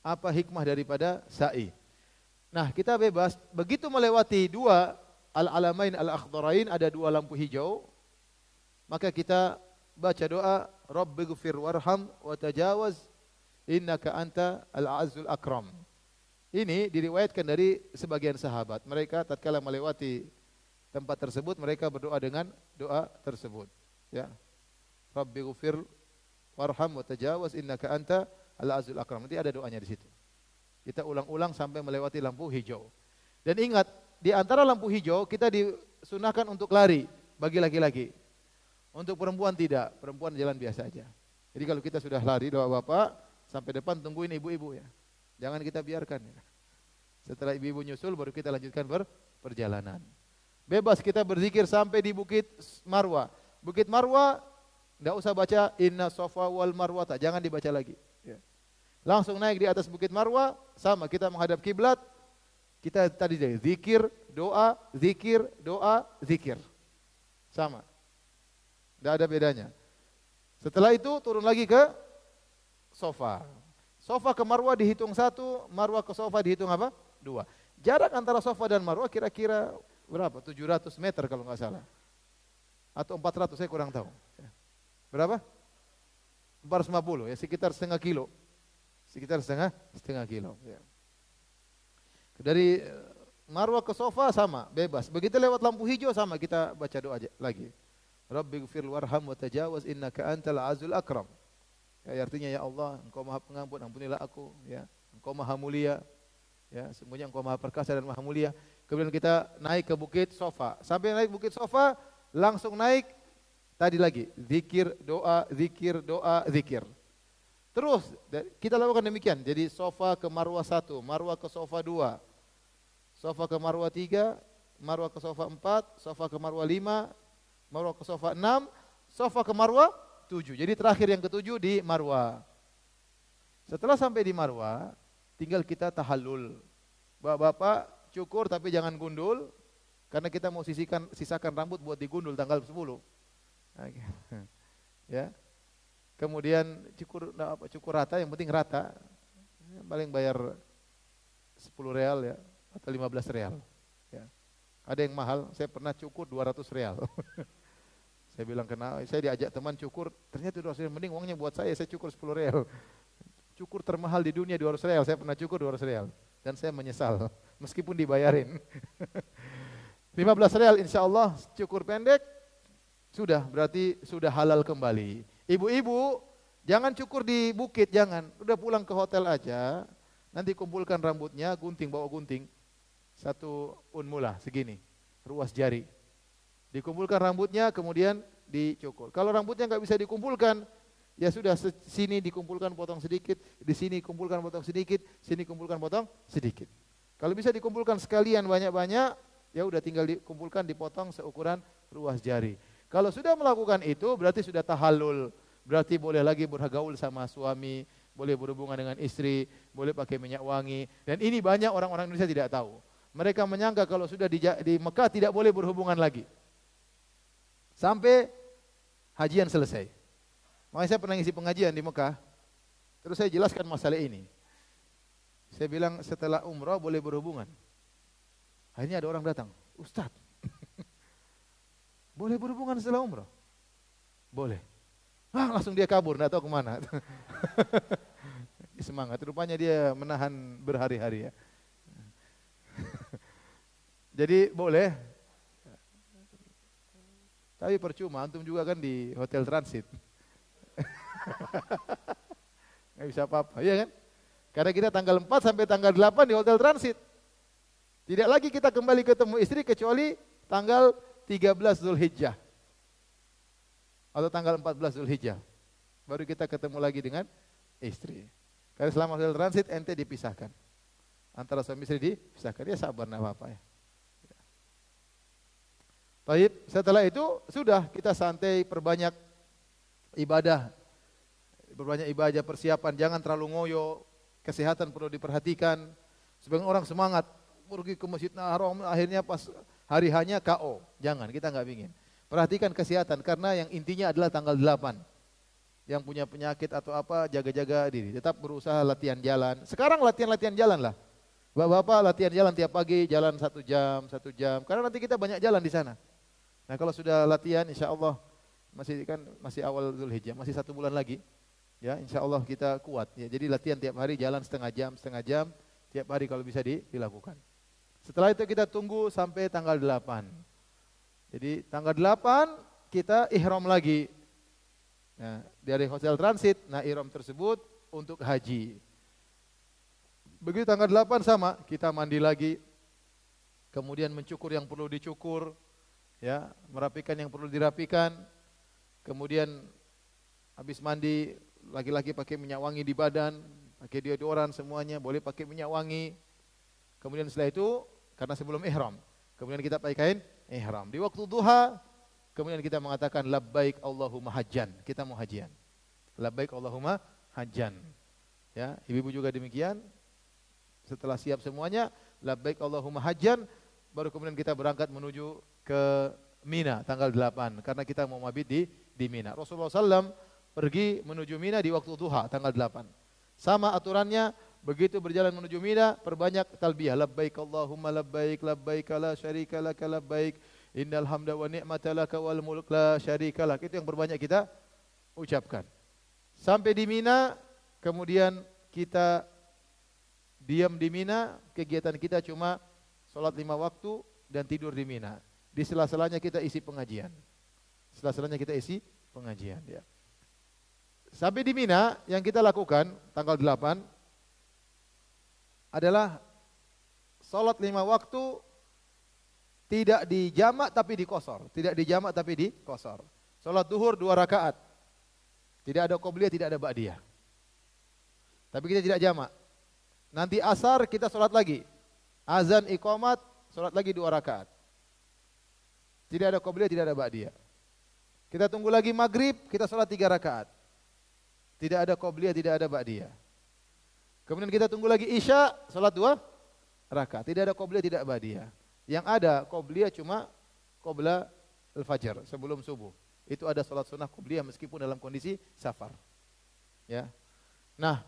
apa hikmah daripada sa'i. Nah kita bebas begitu melewati 2 al-alamain al-akhdarain, ada 2 lampu hijau, maka kita baca doa Rabbighfir warham wa tajawaz innaka anta al-azzul akram. Ini diriwayatkan dari sebagian sahabat. Mereka tatkala melewati tempat tersebut, mereka berdoa dengan doa tersebut. Ya. Rabbighfir warham wa tajawaz innaka anta al-azzul akram. Nanti ada doanya di situ. Kita ulang-ulang sampai melewati lampu hijau. Dan ingat, di antara lampu hijau kita disunahkan untuk lari bagi laki-laki. Untuk perempuan tidak, perempuan jalan biasa aja. Jadi kalau kita sudah lari bapak-bapak sampai depan tungguin ibu-ibu ya. Jangan kita biarkan ya. Setelah ibu-ibu nyusul baru kita lanjutkan perjalanan. Bebas kita berzikir sampai di Bukit Marwa. Bukit Marwa enggak usah baca inna safa wal marwa, jangan dibaca lagi ya. Langsung naik di atas Bukit Marwa, sama kita menghadap kiblat. Kita tadi zikir, doa, zikir, doa, zikir. Sama. Tidak ada bedanya. Setelah itu turun lagi ke Sofa. Sofa ke Marwa dihitung 1, Marwa ke Sofa dihitung apa? 2. Jarak antara Sofa dan Marwa kira-kira berapa? 700 meter kalau nggak salah. Atau 400, saya kurang tahu. Berapa? 450, ya sekitar setengah kilo. Sekitar setengah kilo. Ya. Dari Marwa ke Sofa sama, bebas. Begitu lewat lampu hijau sama, kita baca doa aja lagi. Rabbighfir warham wa tajawaz innaka antal azul akram. Ya, artinya ya Allah, Engkau Maha Pengampun, ampunilah aku, ya. Engkau Maha Mulia. Ya, sesungguhnya Engkau Maha Perkasa dan Maha Mulia. Kemudian kita naik ke Bukit Sofa. Sampai naik Bukit Sofa, langsung naik tadi lagi, zikir, doa, zikir, doa, zikir. Terus kita lakukan demikian. Jadi Sofa ke Marwa 1, Marwa ke Sofa 2, Sofa ke Marwa 3, Marwa ke Sofa 4, Sofa ke Marwa 5, Marwa ke Sofa 6, Sofa ke Marwa 7. Jadi terakhir yang ke-7 di Marwa. Setelah sampai di Marwa, tinggal kita tahallul. Bapak-bapak cukur tapi jangan gundul, karena kita mau sisakan rambut buat digundul tanggal 10. Ya. Kemudian cukur rata, yang penting rata. Paling bayar 10 real ya, atau 15 real. Ya. Ada yang mahal, saya pernah cukur 200 real. Saya bilang saya diajak teman cukur, ternyata 200 real, mending uangnya buat saya cukur 10 real. Cukur termahal di dunia 200 real, saya pernah cukur 200 real. Dan saya menyesal, meskipun dibayarin. 15 real insya Allah cukur pendek, sudah berarti sudah halal kembali. Ibu-ibu jangan cukur di bukit, jangan. Udah pulang ke hotel aja, nanti kumpulkan rambutnya, gunting, bawa gunting. 1 unmulah segini, ruas jari. Dikumpulkan rambutnya, kemudian dicukur. Kalau rambutnya nggak bisa dikumpulkan, ya sudah sini dikumpulkan potong sedikit, di sini kumpulkan potong sedikit, sini kumpulkan potong sedikit. Kalau bisa dikumpulkan sekalian banyak-banyak, ya udah tinggal dikumpulkan, dipotong seukuran ruas jari. Kalau sudah melakukan itu berarti sudah tahallul, berarti boleh lagi bergaul sama suami, boleh berhubungan dengan istri, boleh pakai minyak wangi. Dan ini banyak orang-orang Indonesia tidak tahu. Mereka menyangka kalau sudah di Mekah tidak boleh berhubungan lagi. Sampai hajian selesai. Makanya saya pernah ngisi pengajian di Mekah, terus saya jelaskan masalah ini. Saya bilang setelah umrah boleh berhubungan. Akhirnya ada orang datang, Ustadz, boleh berhubungan setelah umrah? Boleh. Langsung dia kabur, nggak tahu kemana. Semangat, rupanya dia menahan berhari-hari ya. Jadi boleh. Tapi percuma, antum juga kan di hotel transit. Nggak bisa apa-apa, iya kan? Karena kita tanggal 4 sampai tanggal 8 di hotel transit. Tidak lagi kita kembali ketemu istri kecuali tanggal 13 Zulhijjah. Atau tanggal 14 Zulhijjah. Baru kita ketemu lagi dengan istri. Karena selama hotel transit ente dipisahkan. Antara suami istri dipisahkan. Ya sabar, enggak apa-apa ya. Baik, setelah itu sudah kita santai, perbanyak ibadah. Berbanyak ibadah, persiapan, jangan terlalu ngoyo. Kesehatan perlu diperhatikan. Sebagian orang semangat pergi ke Masjidil Haram, akhirnya pas hari hanya KO. Jangan, kita nggak ingin. Perhatikan kesehatan karena yang intinya adalah tanggal 8. Yang punya penyakit atau apa, jaga-jaga diri. Tetap berusaha latihan jalan. Sekarang latihan jalan lah. Bapak-bapak latihan jalan tiap pagi, jalan 1 jam. Karena nanti kita banyak jalan di sana. Nah kalau sudah latihan, insya Allah masih awal Zulhijjah, masih 1 bulan lagi. Ya, insya Allah kita kuat. Ya, jadi latihan tiap hari, jalan setengah jam, tiap hari kalau bisa dilakukan. Setelah itu kita tunggu sampai tanggal 8. Jadi tanggal 8 kita ihram lagi. Nah, dari hotel transit, ihram tersebut untuk haji. Begitu tanggal 8 sama, kita mandi lagi. kemudian mencukur yang perlu dicukur, ya, merapikan yang perlu dirapikan, kemudian habis mandi laki-laki pakai minyak wangi di badan, pakai deodoran semuanya, boleh pakai minyak wangi. Kemudian setelah itu karena sebelum ihram, kemudian kita pakai kain ihram. Di waktu duha kemudian kita mengatakan labbaik Allahumma hajjan, kita mau hajian. Labbaik Allahumma hajjan. Ya, ibu-ibu juga demikian. Setelah siap semuanya, labbaik Allahumma hajjan, baru kemudian kita berangkat menuju ke Mina tanggal 8 karena kita mau mabit di Mina. Rasulullah SAW pergi menuju Mina di waktu duha tanggal 8. Sama aturannya, begitu berjalan menuju Mina, perbanyak talbiyah. Labbaik Allahumma labbaik, labbaik la syarika laka labbaik, innal hamda wa ni'mata laka wal mulk la syarika lak. Itu yang berbanyak kita ucapkan. Sampai di Mina, kemudian kita diam di Mina, kegiatan kita cuma sholat 5 waktu dan tidur di Mina. Di sela-selanya kita isi pengajian. Sela-selanya kita isi pengajian. Ya. Sampai di Mina, yang kita lakukan tanggal 8 adalah sholat 5 waktu tidak dijamak tapi dikosor. Tidak dijamak tapi dikosor. Sholat duhur 2 rakaat. Tidak ada qobliyah, tidak ada ba'diyah. Tapi kita tidak jamak. Nanti asar kita sholat lagi. Azan, iqamat, sholat lagi 2 rakaat. Tidak ada qobliyah, tidak ada ba'diyah. Kita tunggu lagi maghrib, kita sholat 3 rakaat. Tidak ada qobliyah, tidak ada ba'diyah. Kemudian kita tunggu lagi isya, sholat 2 rakaat. Tidak ada qobliyah, tidak ba'diyah. Yang ada qobliyah cuma qobla al-fajr, sebelum subuh. Itu ada sholat sunnah qobliyah meskipun dalam kondisi safar. Ya. Nah,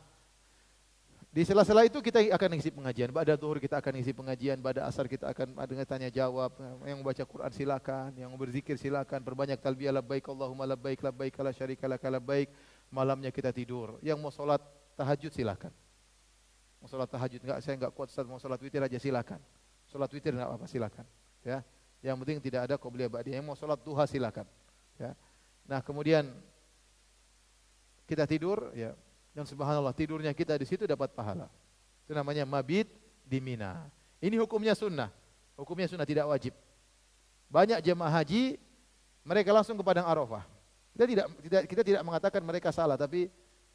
di sela-sela itu kita akan isi pengajian. Ba'da zuhur kita akan isi pengajian, ba'da asar kita akan dengan tanya jawab. Yang membaca Quran silakan, yang berzikir silakan, perbanyak talbiyah labbaik Allahumma labbaik, labbaik la syarika laka labbaik. Malamnya kita tidur. Yang mau sholat tahajud silakan. Mau sholat tahajud enggak, saya enggak kuat Ustaz, mau sholat witir aja silakan. Sholat witir enggak apa-apa silakan. Ya. Yang penting tidak ada qobliyah ba'diyah. Yang mau sholat duha silakan. Ya. Nah, kemudian kita tidur, ya. Dan subhanallah tidurnya kita di situ dapat pahala. Itu namanya mabit di Mina. Ini hukumnya sunnah. Hukumnya sunnah, tidak wajib. Banyak jemaah haji mereka langsung ke padang Arafah. Kita tidak mengatakan mereka salah, tapi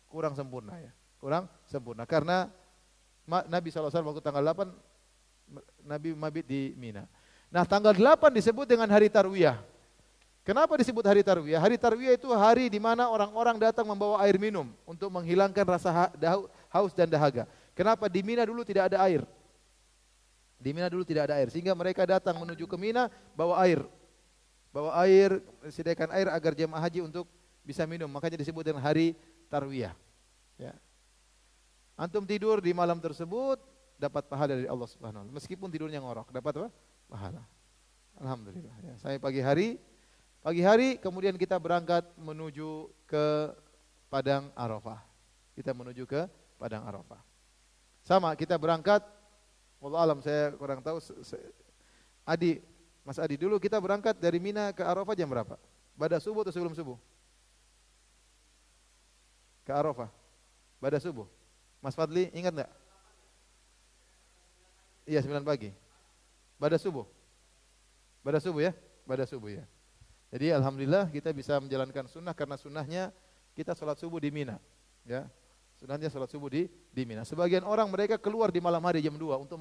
kurang sempurna ya. Kurang sempurna karena Nabi SAW waktu tanggal 8 Nabi mabit di Mina. Nah, tanggal 8 disebut dengan hari Tarwiyah. Kenapa disebut hari Tarwiyah? Hari Tarwiyah itu hari di mana orang-orang datang membawa air minum untuk menghilangkan rasa haus dan dahaga. Kenapa di Mina dulu tidak ada air? Di Mina dulu tidak ada air, sehingga mereka datang menuju ke Mina bawa air. Bawa air, sediakan air agar jemaah haji untuk bisa minum. Makanya disebut dengan hari Tarwiyah. Ya. Antum tidur di malam tersebut dapat pahala dari Allah Subhanahu wa taala. Meskipun tidurnya ngorok, dapat apa? Pahala. Alhamdulillah. Ya. Saya pagi hari kemudian kita berangkat menuju ke Padang Arafah. Kita menuju ke Padang Arafah. Sama, kita berangkat, wallahu alam saya kurang tahu. Mas Adi, dulu kita berangkat dari Mina ke Arafah jam berapa? Pada subuh atau sebelum subuh? Ke Arafah. Pada subuh. Mas Fadli ingat enggak? Iya, 9 pagi. Pada subuh. Pada subuh ya? Pada subuh ya. Jadi alhamdulillah kita bisa menjalankan sunnah karena sunnahnya kita sholat subuh di Mina. Ya. Sunnahnya sholat subuh di Mina. Sebagian orang mereka keluar di malam hari jam 2 untuk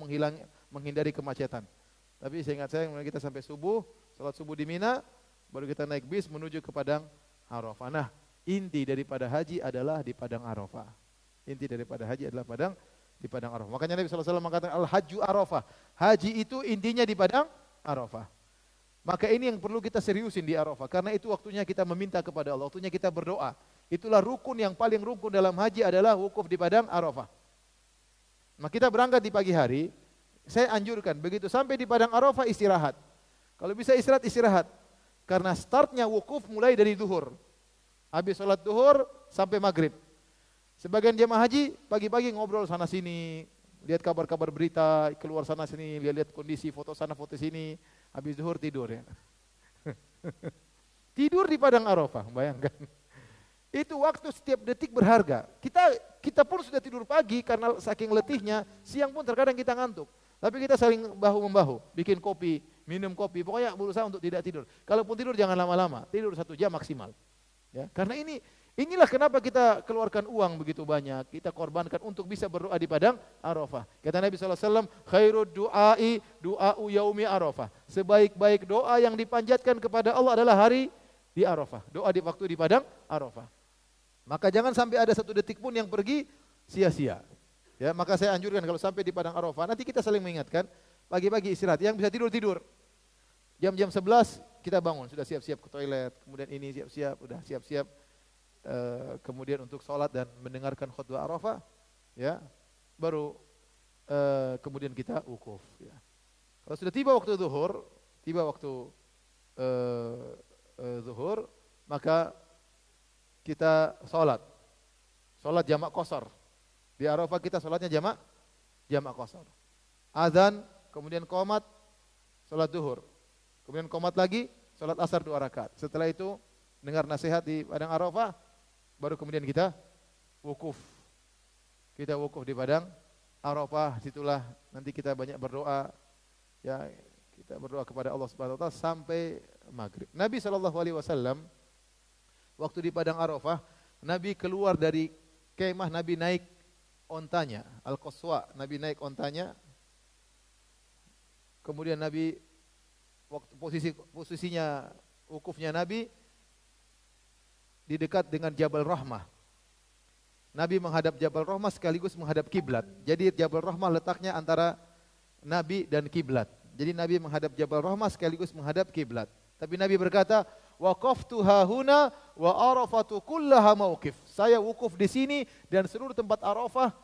menghindari kemacetan. Tapi seingat saya kita sampai subuh, sholat subuh di Mina, baru kita naik bis menuju ke Padang Arafah. Nah, inti daripada haji adalah di Padang Arafah. Inti daripada haji adalah di Padang Arafah. Makanya Nabi SAW mengatakan al-hajju Arafah. Haji itu intinya di Padang Arafah. Maka ini yang perlu kita seriusin di Arafah. Karena itu waktunya kita meminta kepada Allah, waktunya kita berdoa. Itulah rukun yang paling rukun dalam haji adalah wukuf di Padang Arafah. Nah, kita berangkat di pagi hari, saya anjurkan begitu sampai di Padang Arafah istirahat. Kalau bisa istirahat. Karena startnya wukuf mulai dari duhur. Habis sholat duhur sampai maghrib. Sebagian jemaah haji pagi-pagi ngobrol sana sini, lihat kabar-kabar berita, keluar sana sini, lihat kondisi, foto sana foto sini, habis zuhur tidur ya. Tidur di Padang Arafah, bayangkan. Itu waktu setiap detik berharga. Kita pun sudah tidur pagi karena saking letihnya, siang pun terkadang kita ngantuk. Tapi kita saling bahu-membahu, bikin kopi, minum kopi, pokoknya berusaha untuk tidak tidur. Kalaupun tidur jangan lama-lama, tidur 1 jam maksimal. Ya, karena inilah kenapa kita keluarkan uang begitu banyak, kita korbankan untuk bisa berdoa di padang Arafah. Kata Nabi SAW, khairud du'ai du'a'u yaumi Arafah. Sebaik-baik doa yang dipanjatkan kepada Allah adalah hari di Arafah. Doa di waktu di padang Arafah. Maka jangan sampai ada 1 detik pun yang pergi sia-sia. Ya, maka saya anjurkan kalau sampai di padang Arafah, nanti kita saling mengingatkan, pagi-pagi istirahat, yang bisa tidur. Jam-jam 11 kita bangun, sudah siap-siap ke toilet, kemudian ini siap-siap, udah siap-siap, kemudian untuk sholat dan mendengarkan khutbah Arafah, ya, baru kemudian kita wukuf. Ya. Kalau sudah tiba waktu zuhur, maka kita sholat jamak qashar. Di Arafah kita sholatnya jamak qashar. Azan, kemudian qomat, sholat duhur. Kemudian qomat lagi, sholat asar 2 rakaat. Setelah itu dengar nasihat di padang Arafah, baru kemudian kita wukuf. Kita wukuf di padang Arafah, situlah nanti kita banyak berdoa. Ya, kita berdoa kepada Allah Subhanahu wa taala sampai maghrib. Nabi SAW waktu di padang Arafah, Nabi keluar dari kemah, Nabi naik ontanya, Al-Qaswa, Nabi naik ontanya. Kemudian Nabi waktu posisinya wukufnya Nabi di dekat dengan Jabal Rahmah. Nabi menghadap Jabal Rahmah sekaligus menghadap kiblat. Jadi Jabal Rahmah letaknya antara Nabi dan kiblat. Jadi Nabi menghadap Jabal Rahmah sekaligus menghadap kiblat. Tapi Nabi berkata, waqaftu hahuna wa Arafatu kullaha mauqif. Saya wukuf di sini dan seluruh tempat Arafah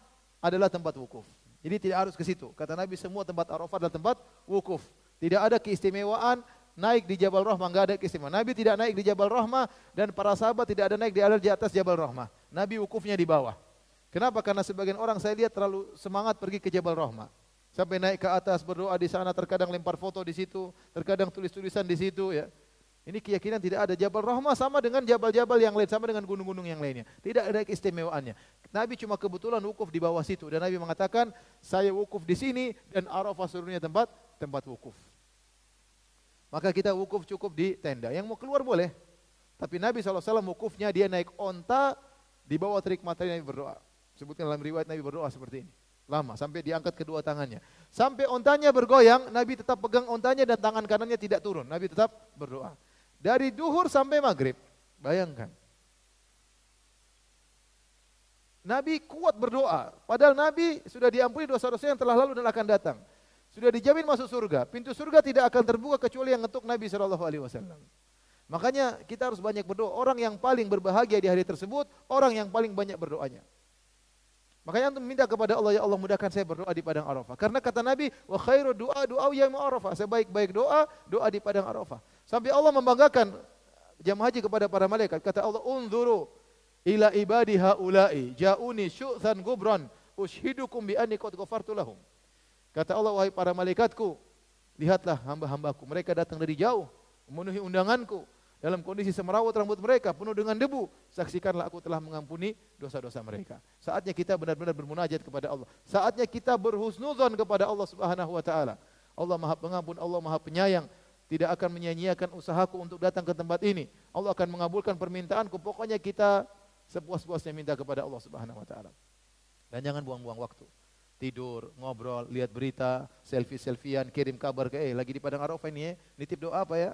adalah tempat wukuf. Jadi tidak harus ke situ. Kata Nabi, semua tempat Arafah adalah tempat wukuf. Tidak ada keistimewaan naik di Jabal Rahmah, enggak ada keistimewaan. Nabi tidak naik di Jabal Rahmah dan para sahabat tidak ada naik di atas Jabal Rahmah. Nabi wukufnya di bawah. Kenapa? Karena sebagian orang saya lihat terlalu semangat pergi ke Jabal Rahmah. Sampai naik ke atas berdoa di sana, terkadang lempar foto di situ, terkadang tulis-tulisan di situ, ya. Ini keyakinan tidak ada. Jabal Rahmah sama dengan jabal-jabal yang lain, sama dengan gunung-gunung yang lainnya. Tidak ada keistimewaannya. Nabi cuma kebetulan wukuf di bawah situ dan Nabi mengatakan, saya wukuf di sini dan Arafah seluruhnya tempat wukuf. Maka kita wukuf cukup di tenda. Yang mau keluar boleh. Tapi Nabi SAW wukufnya dia naik onta di bawah terik matahari, Nabi berdoa. Sebutkan dalam riwayat Nabi berdoa seperti ini. Lama, sampai diangkat kedua tangannya. Sampai ontanya bergoyang, Nabi tetap pegang ontanya dan tangan kanannya tidak turun. Nabi tetap berdoa. Dari duhur sampai maghrib. Bayangkan. Nabi kuat berdoa. Padahal Nabi sudah diampuni dosa-dosa yang telah lalu dan akan datang. Sudah dijamin masuk surga. Pintu surga tidak akan terbuka kecuali yang ngetuk Nabi SAW. Makanya kita harus banyak berdoa. Orang yang paling berbahagia di hari tersebut, orang yang paling banyak berdoanya. Makanya antum minta kepada Allah, ya Allah mudahkan saya berdoa di padang Arafah. Karena kata Nabi, wa khairu doa yaum Arafah. Sebaik-baik doa di padang Arafah. Sampai Allah membanggakan jamaah haji kepada para malaikat. Kata Allah, unzuru ila ibadi haula'i ja'uni syu'than gubran ushidukum bi anni qad ghafartu lahum. Kata Allah, wahai para malaikatku, lihatlah hamba-hambaku, mereka datang dari jauh memenuhi undanganku dalam kondisi semerawut rambut mereka penuh dengan debu. Saksikanlah aku telah mengampuni dosa-dosa mereka. Saatnya kita benar-benar bermunajat kepada Allah. Saatnya kita berhusnudzon kepada Allah Subhanahu wa taala. Allah Maha Pengampun, Allah Maha Penyayang. Tidak akan menyia-nyiakan usahaku untuk datang ke tempat ini. Allah akan mengabulkan permintaanku. Pokoknya kita sepuas-puasnya minta kepada Allah Subhanahu wa taala. Dan jangan buang-buang waktu. Tidur, ngobrol, lihat berita, selfie-selfian, kirim kabar ke lagi di padang Arafah ini ya, nitip doa apa ya?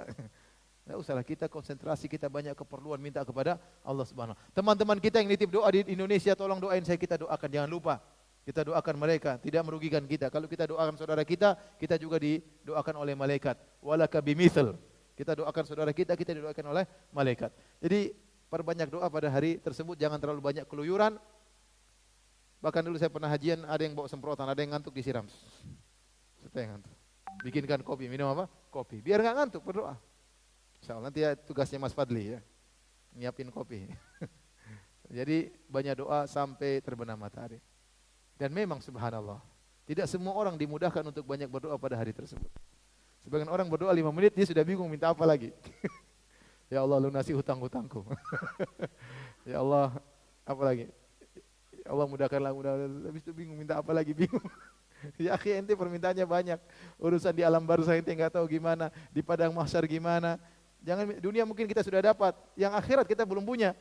Tidak usahlah, kita konsentrasi, kita banyak keperluan minta kepada Allah Subhanahu. Teman-teman kita yang nitip doa di Indonesia, tolong doain saya, kita doakan, jangan lupa. Kita doakan mereka, tidak merugikan kita. Kalau kita doakan saudara kita juga didoakan oleh malaikat. Walaka bimithal. Kita doakan saudara kita didoakan oleh malaikat. Jadi perbanyak doa pada hari tersebut, jangan terlalu banyak keluyuran. Bahkan dulu saya pernah hajian, ada yang bawa semprotan, ada yang ngantuk disiram. Supaya ngantuk. Bikinkan kopi, minum apa? Kopi. Biar nggak ngantuk, berdoa. Insyaallah nanti ya tugasnya Mas Fadli ya, nyiapin kopi. Jadi banyak doa sampai terbenam matahari. Dan memang subhanallah, tidak semua orang dimudahkan untuk banyak berdoa pada hari tersebut. Sebagian orang berdoa 5 menit, dia sudah bingung minta apa lagi. Ya Allah lunasi hutang-hutangku. Ya Allah, apa lagi? Ya Allah mudahkanlah, habis itu bingung minta apa lagi, bingung. Ya akhi, ente permintaannya banyak. Urusan di alam barzakh ente nggak tahu gimana, di padang mahsyar gimana. Jangan, dunia mungkin kita sudah dapat, yang akhirat kita belum punya.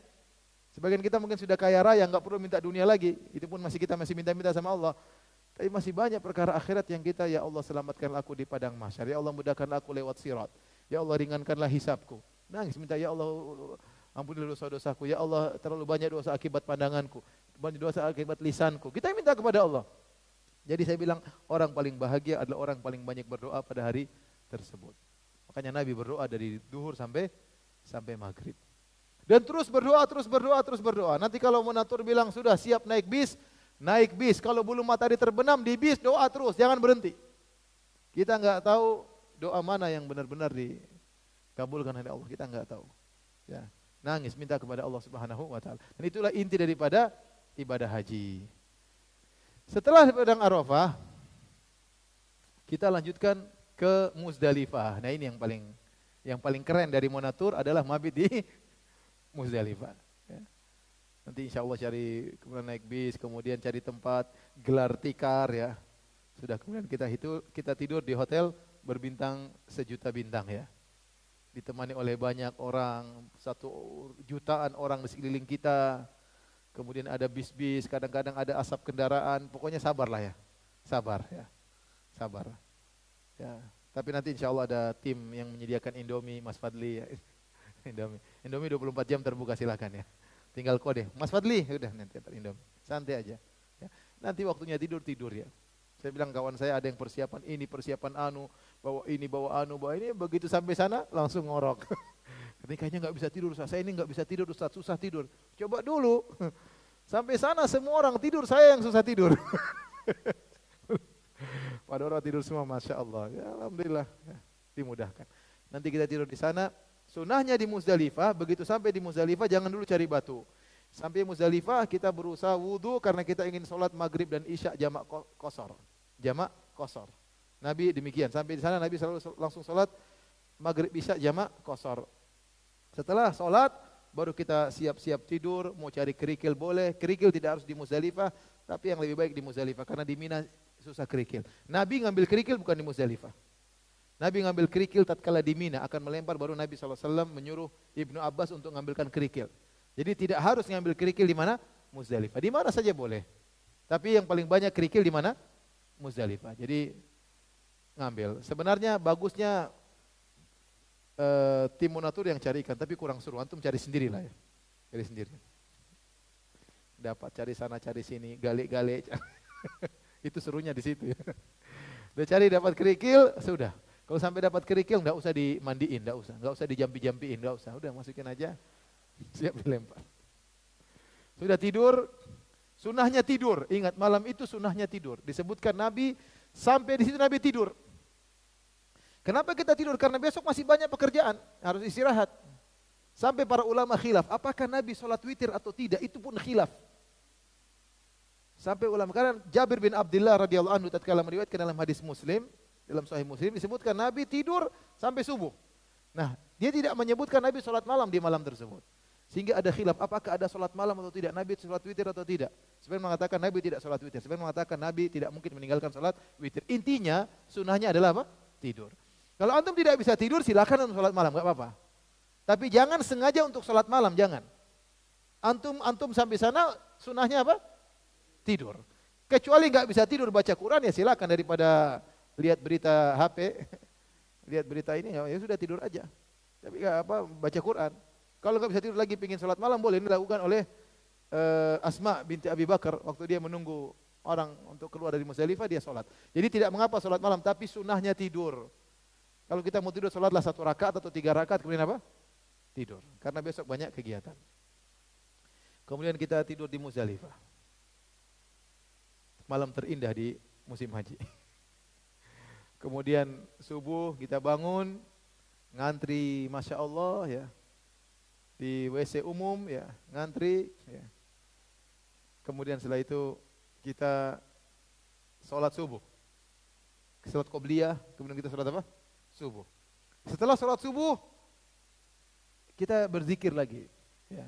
Sebagian kita mungkin sudah kaya raya, nggak perlu minta dunia lagi. Itu pun kita masih minta-minta sama Allah. Tapi masih banyak perkara akhirat yang kita, ya Allah selamatkanlah aku di padang mahsyar. Ya Allah mudahkanlah aku lewat sirat. Ya Allah ringankanlah hisabku. Nangis minta, ya Allah ampunilah dosa-dosaku. Ya Allah terlalu banyak dosa akibat pandanganku. Banyak dosa akibat lisanku. Kita minta kepada Allah. Jadi saya bilang orang paling bahagia adalah orang paling banyak berdoa pada hari tersebut. Makanya Nabi berdoa dari duhur sampai maghrib. Dan terus berdoa, terus berdoa, terus berdoa. Nanti kalau Munatur bilang sudah siap naik bis, naik bis. Kalau belum matahari terbenam di bis, doa terus, jangan berhenti. Kita nggak tahu doa mana yang benar-benar dikabulkan oleh Allah, kita nggak tahu. Ya, nangis minta kepada Allah Subhanahu wa taala. Dan itulah inti daripada ibadah haji. Setelah padang Arafah, kita lanjutkan ke Muzdalifah. Nah, ini yang paling keren dari Munatur adalah mabit di Muzdalifah. Ya. Nanti insya Allah cari, kemudian naik bis, kemudian cari tempat gelar tikar ya. Sudah, kemudian kita tidur di hotel berbintang 1.000.000 bintang ya. Ditemani oleh banyak orang, 1 jutaan orang di sekeliling kita. Kemudian ada bis-bis, kadang-kadang ada asap kendaraan. Pokoknya sabarlah ya, sabar ya, sabar. Ya. Tapi nanti insya Allah ada tim yang menyediakan Indomie, Mas Fadli ya. Indomie 24 jam terbuka, silakan ya. Tinggal kode, Mas Fadli, udah nanti antar Indomie. Santai aja. Ya. Nanti waktunya tidur ya. Saya bilang kawan saya ada yang persiapan ini, persiapan bawa ini, bawa ini. Begitu sampai sana langsung ngorok. Kayaknya nggak bisa tidur, saya ini nggak bisa tidur, Ustaz, susah tidur. Coba dulu. Sampai sana semua orang tidur, saya yang susah tidur. Pada orang tidur semua, Masya Allah. Ya, alhamdulillah, ya, dimudahkan. Nanti kita tidur di sana. Sunahnya di Muzdalifah, begitu sampai di Muzdalifah jangan dulu cari batu. Sampai Muzdalifah kita berusaha wudu karena kita ingin sholat maghrib dan isya jamak qashar. Jamak qashar. Nabi demikian. Sampai di sana Nabi selalu langsung sholat maghrib isya jamak qashar. Setelah sholat baru kita siap-siap tidur. Mau cari kerikil boleh. Kerikil tidak harus di Muzdalifah, tapi yang lebih baik di Muzdalifah karena di Mina susah kerikil. Nabi ngambil kerikil bukan di Muzdalifah. Nabi ngambil kerikil tatkala di Mina akan melempar, baru Nabi SAW menyuruh Ibnu Abbas untuk mengambilkan kerikil. Jadi tidak harus ngambil kerikil di mana? Muzdalifah. Di mana saja boleh. Tapi yang paling banyak kerikil di mana? Muzdalifah. Jadi ngambil. Sebenarnya bagusnya tim Munatur yang cari ikan, tapi kurang seru. Antum cari sendirilah ya. Cari sendiri. Dapat cari sana, cari sini, gale-gale. Itu serunya di situ ya. Udah cari dapat kerikil, sudah. Kalau sampai dapat kerikil enggak usah dimandiin, enggak usah dijampi-jampiin, enggak usah. Udah masukin aja. Siap dilempar. Sudah tidur, sunahnya tidur. Ingat malam itu sunahnya tidur. Disebutkan Nabi sampai di situ Nabi tidur. Kenapa kita tidur? Karena besok masih banyak pekerjaan, harus istirahat. Sampai para ulama khilaf, apakah Nabi sholat witir atau tidak? Itu pun khilaf. Sampai ulama, karena Jabir bin Abdullah radhiyallahu anhu tatkala meriwayatkan dalam hadis Muslim, dalam Sahih Muslim disebutkan Nabi tidur sampai subuh. Nah, dia tidak menyebutkan Nabi sholat malam di malam tersebut. Sehingga ada khilaf, apakah ada sholat malam atau tidak, Nabi sholat witir atau tidak. Sebenarnya mengatakan Nabi tidak sholat witir, sebenarnya mengatakan Nabi tidak mungkin meninggalkan sholat witir. Intinya, sunahnya adalah apa? Tidur. Kalau antum tidak bisa tidur, silakan untuk sholat malam, gak apa-apa. Tapi jangan sengaja untuk sholat malam, jangan. Antum sampai sana, sunahnya apa? Tidur. Kecuali nggak bisa tidur baca Quran, ya silakan, daripada lihat berita HP, lihat berita ini, ya sudah tidur aja. Tapi nggak apa, baca Quran. Kalau nggak bisa tidur lagi, pingin sholat malam, boleh. Ini dilakukan oleh Asma binti Abi Bakar waktu dia menunggu orang untuk keluar dari Muzdalifah, dia sholat. Jadi tidak mengapa sholat malam, tapi sunahnya tidur. Kalau kita mau tidur, sholatlah 1 rakaat atau 3 rakaat, kemudian apa? Tidur. Karena besok banyak kegiatan. Kemudian kita tidur di Muzdalifah. Malam terindah di musim haji. Kemudian subuh kita bangun, ngantri, Masya Allah ya, di WC umum ya, ngantri ya. Kemudian setelah itu kita sholat subuh, sholat qobliyah, kemudian kita sholat apa? Subuh. Setelah sholat subuh kita berzikir lagi ya.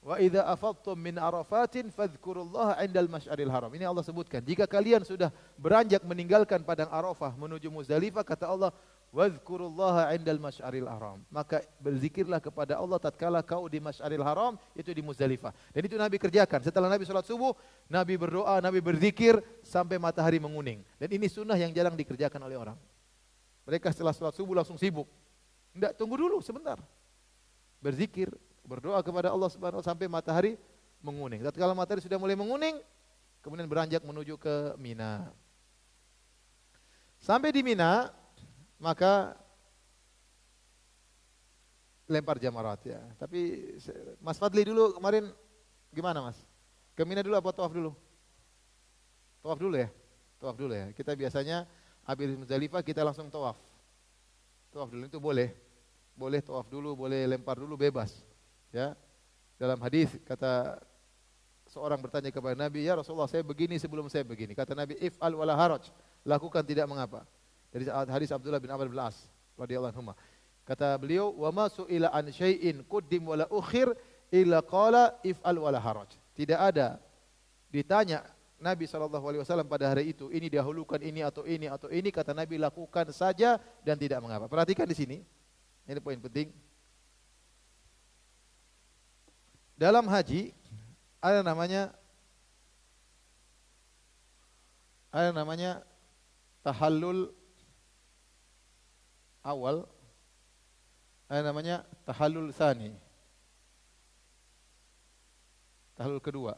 Wa idza afadtum min Arafatin fadhkurullaha 'indal masy'aril haram. Ini Allah sebutkan, jika kalian sudah beranjak meninggalkan padang Arafah menuju Muzdalifah, kata Allah, wadhkurullaha 'indal masy'aril haram. Maka berzikirlah kepada Allah tatkala kau di Masy'aril Haram, itu di Muzdalifah. Dan itu Nabi kerjakan. Setelah Nabi salat subuh, Nabi berdoa, Nabi berzikir sampai matahari menguning. Dan ini sunnah yang jarang dikerjakan oleh orang. Mereka setelah salat subuh langsung sibuk. Enggak, tunggu dulu sebentar. Berzikir, berdoa kepada Allah Subhanahu wa taala sampai matahari menguning. Tatkala matahari sudah mulai menguning, kemudian beranjak menuju ke Mina. Sampai di Mina, maka lempar jamarat ya. Tapi Mas Fadli dulu kemarin gimana Mas? Ke Mina dulu apa tawaf dulu? Tawaf dulu ya? Tawaf dulu ya. Kita biasanya habis Muzdalifah kita langsung tawaf. Tawaf dulu itu boleh. Boleh tawaf dulu, boleh lempar dulu, bebas. Ya. Dalam hadis kata seorang bertanya kepada Nabi, "Ya Rasulullah, saya begini sebelum saya begini." Kata Nabi, "If'al wala haraj." Lakukan tidak mengapa. Dari hadis Abdullah bin Amr bin As radhiyallahu anhu. Kata beliau, "Wa ma su'ila an syai'in quddim wala ukhir illa qala if'al wala haraj." Tidak ada ditanya Nabi SAW pada hari itu, ini dahulukan ini atau ini atau ini, kata Nabi lakukan saja dan tidak mengapa. Perhatikan di sini. Ini poin penting. Dalam haji ada namanya tahallul awal, ada namanya tahallul tsani. Tahallul kedua.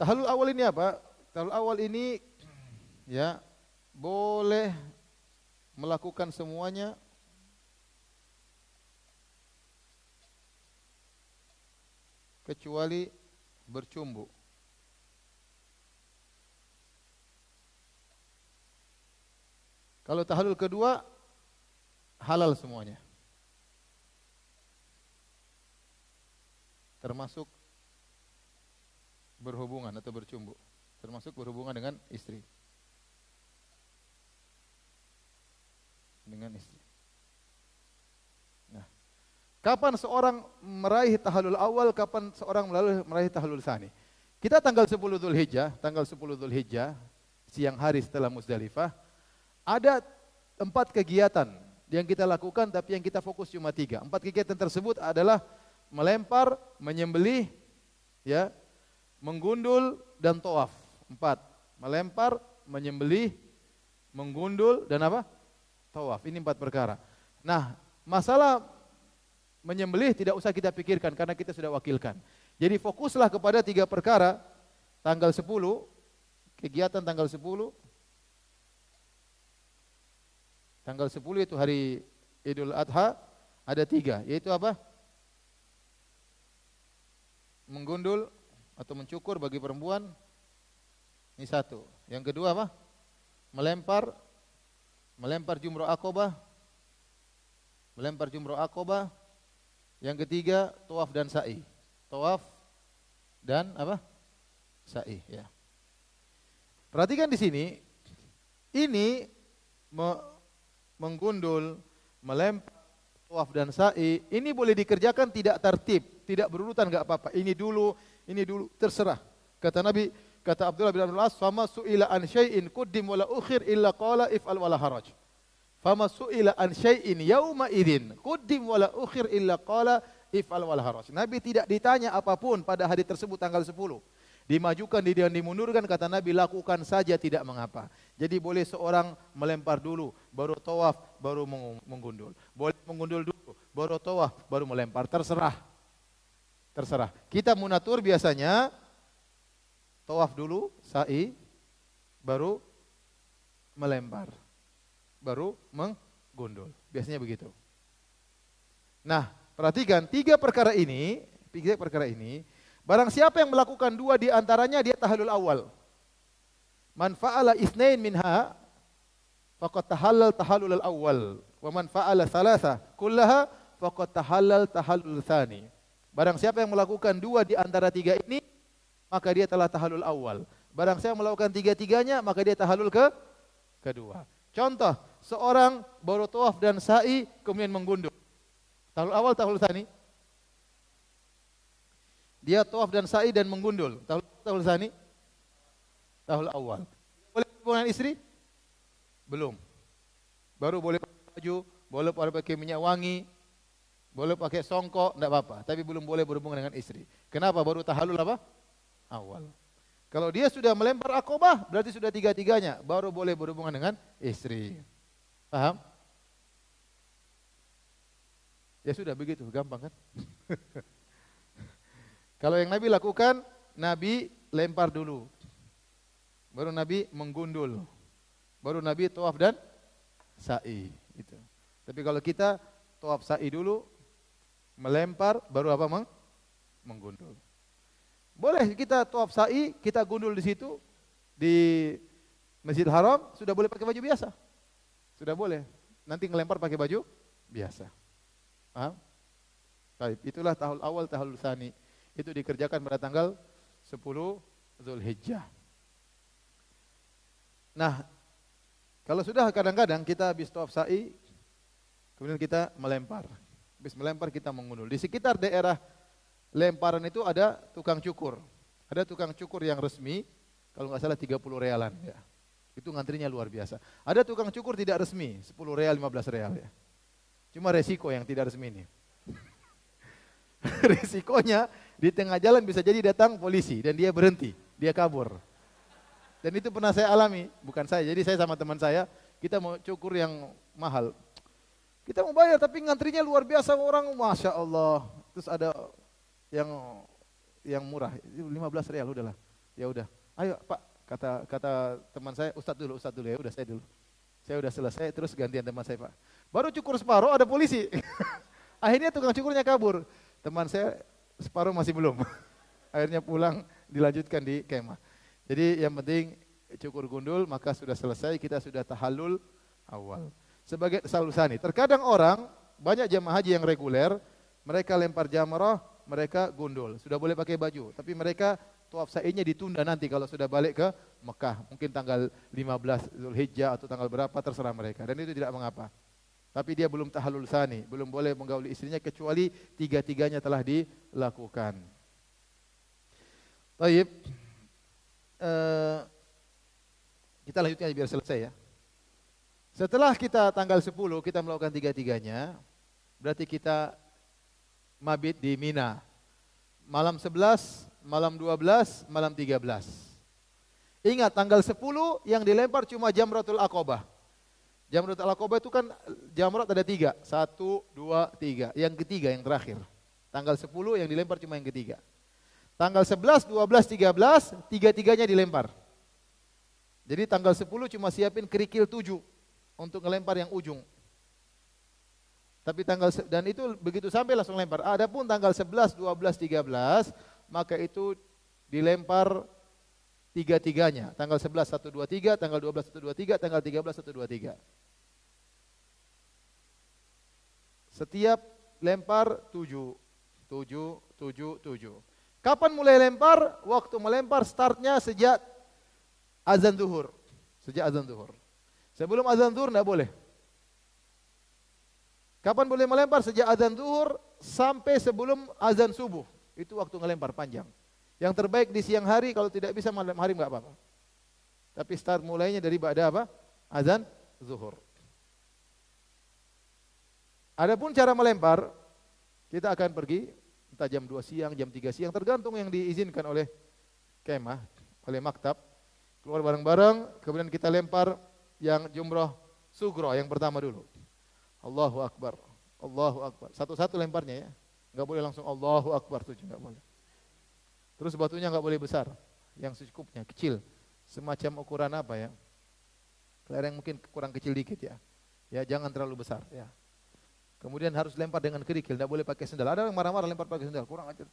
Tahallul awal ini apa? Tahallul awal ini ya boleh melakukan semuanya kecuali bercumbu. Kalau tahallul kedua halal semuanya. Termasuk berhubungan atau bercumbu. Termasuk berhubungan dengan istri. Dengan istri. Nah, kapan seorang meraih tahallul awal, kapan seorang meraih tahallul tsani? Kita tanggal 10 Dzulhijjah, siang hari setelah Muzdalifah, ada 4 kegiatan yang kita lakukan, tapi yang kita fokus cuma 3. 4 kegiatan tersebut adalah melempar, menyembelih, ya, menggundul dan tawaf. 4. Melempar, menyembelih, menggundul dan apa? Tawaf. Ini 4 perkara. Nah, masalah menyembelih tidak usah kita pikirkan karena kita sudah wakilkan. Jadi fokuslah kepada 3 perkara. Tanggal 10, kegiatan tanggal 10. Tanggal 10 itu hari Idul Adha, ada 3, yaitu apa? Menggundul atau mencukur bagi perempuan, ini 1. Yang kedua apa? Melempar jumrah Aqabah. Melempar jumrah Aqabah. Yang ketiga, tawaf dan sa'i. Tawaf dan apa? Sa'i, ya. Perhatikan di sini, ini menggundul, melempar, tawaf dan sa'i, ini boleh dikerjakan tidak tertib, tidak berurutan, enggak apa-apa. Ini dulu, terserah. Kata Nabi, kata Abdullah bin Amr bin As, "Fama su'ila an syai'in quddim wala ukhir illa qala if'al wala haraj." Fama su'ila an syai'in yauma idzin quddim wala ukhir illa qala if'al wala haraj. Nabi tidak ditanya apapun pada hari tersebut tanggal 10. Dimajukan, dan dimundurkan, kata Nabi lakukan saja tidak mengapa. Jadi boleh seorang melempar dulu, baru tawaf, baru menggundul. Boleh menggundul dulu, baru tawaf, baru melempar. Terserah. Terserah. Kita munatur biasanya tawaf dulu, sa'i, baru melempar, baru menggundul. Biasanya begitu. Nah, perhatikan 3 perkara ini, barang siapa yang melakukan 2 di antaranya, dia tahallul awal. Man fa'ala itsnain minha faqad tahallal tahallul awal, wa man fa'ala tsalatsa kullaha faqad tahallal tahallul tsani. Barang siapa yang melakukan 2 di antara 3 ini, maka dia telah tahallul awal. Barang siapa melakukan 3-tiganya, maka dia tahallul kedua. Contoh, seorang baru tawaf dan sa'i kemudian menggundul. Tahallul awal, tahallul tsani. Dia tawaf dan sa'i dan menggundul. Tahul tsani? Tahul awal. Boleh berhubungan istri? Belum. Baru boleh pakai baju, boleh pakai minyak wangi, boleh pakai songkok, enggak apa-apa. Tapi belum boleh berhubungan dengan istri. Kenapa? Baru tahallul apa? Awal. Kalau dia sudah melempar akobah, berarti sudah tiga-tiganya. Baru boleh berhubungan dengan istri. Paham? Ya sudah begitu, gampang kan? Kalau yang Nabi lakukan, Nabi lempar dulu. Baru Nabi menggundul. Baru Nabi tawaf dan sa'i. Gitu. Tapi kalau kita tawaf sa'i dulu, melempar, baru apa menggundul. Boleh kita tawaf sa'i, kita gundul di situ, di Masjidil Haram, sudah boleh pakai baju biasa. Sudah boleh. Nanti ngelempar pakai baju biasa. Paham? Baik, itulah tahul awal, tahul tsani. Itu dikerjakan pada tanggal 10 Zulhijjah. Nah, kalau sudah kadang-kadang kita habis tawaf sa'i, kemudian kita melempar. Habis melempar kita menggundul. Di sekitar daerah lemparan itu ada tukang cukur. Ada tukang cukur yang resmi, kalau nggak salah 30 realan. Ya. Itu ngantrinya luar biasa. Ada tukang cukur tidak resmi, 10 real, 15 real. Ya. Cuma resiko yang tidak resmi ini. Resikonya di tengah jalan bisa jadi datang polisi dan dia berhenti, dia kabur. Dan itu pernah saya alami, bukan saya. Jadi saya sama teman saya, kita mau cukur yang mahal. Kita mau bayar tapi ngantrinya luar biasa orang, Masya Allah. Terus ada yang murah, 15 real udahlah. Ya udah. Ayo Pak, kata teman saya, Ustadz dulu ya, udah saya dulu. Saya udah selesai, terus gantian teman saya Pak. Baru cukur separuh ada polisi. Akhirnya tukang cukurnya kabur. Teman saya separuh masih belum. Akhirnya pulang dilanjutkan di kemah. Jadi yang penting cukur gundul maka sudah selesai, kita sudah tahallul awal. Sebagai tahallul tsani. Terkadang orang banyak jamaah haji yang reguler, mereka lempar jamrah, mereka gundul. Sudah boleh pakai baju, tapi mereka tawaf sa'inya ditunda nanti kalau sudah balik ke Mekah. Mungkin tanggal 15 Zulhijjah atau tanggal berapa terserah mereka. Dan itu tidak mengapa. Tapi dia belum tahallul tsani, belum boleh menggauli istrinya kecuali tiga-tiganya telah dilakukan. Baik. Kita lanjutkan biar selesai ya. Setelah kita tanggal 10 kita melakukan tiga-tiganya, berarti kita mabit di Mina. Malam 11, malam 12, malam 13. Ingat tanggal 10 yang dilempar cuma Jamratul Aqobah. Jamratul Aqobah itu kan jamrat ada 3. 1, 2, 3. Yang ketiga, yang terakhir. Tanggal 10 yang dilempar cuma yang ketiga. Tanggal 11, 12, 13, tiga-tiganya dilempar. Jadi tanggal 10 cuma siapin kerikil 7 untuk ngelempar yang ujung. Tapi dan itu begitu sampai langsung lempar. Adapun tanggal 11, 12, 13, maka itu dilempar tiga-tiganya. Tanggal 11, 1, 2, 3, tanggal 12, 1, 2, 3, tanggal 13, 1, 2, 3. Setiap lempar 7, 7, 7, 7. Kapan mulai lempar? Waktu melempar startnya sejak azan zuhur. Sejak azan zuhur. Sebelum azan zuhur tidak boleh. Kapan boleh melempar? Sejak azan zuhur sampai sebelum azan subuh. Itu waktu ngelempar panjang. Yang terbaik di siang hari, kalau tidak bisa malam hari enggak apa-apa. Tapi start mulainya dari ba'da apa? Azan zuhur. Adapun cara melempar, kita akan pergi entah jam 2 siang, jam 3 siang, tergantung yang diizinkan oleh kemah, oleh maktab. Keluar bareng-bareng, kemudian kita lempar yang jumrah sugro yang pertama dulu. Allahu Akbar, Allahu Akbar. Satu-satu lemparnya ya. Enggak boleh langsung Allahu Akbar 7, enggak boleh. Terus batunya enggak boleh besar, yang secukupnya, kecil. Semacam ukuran apa ya? Kelereng mungkin kurang kecil dikit ya. Ya, jangan terlalu besar ya. Kemudian harus lempar dengan kerikil, tidak boleh pakai sendal. Ada yang marah-marah lempar pakai sendal, kurang ajar.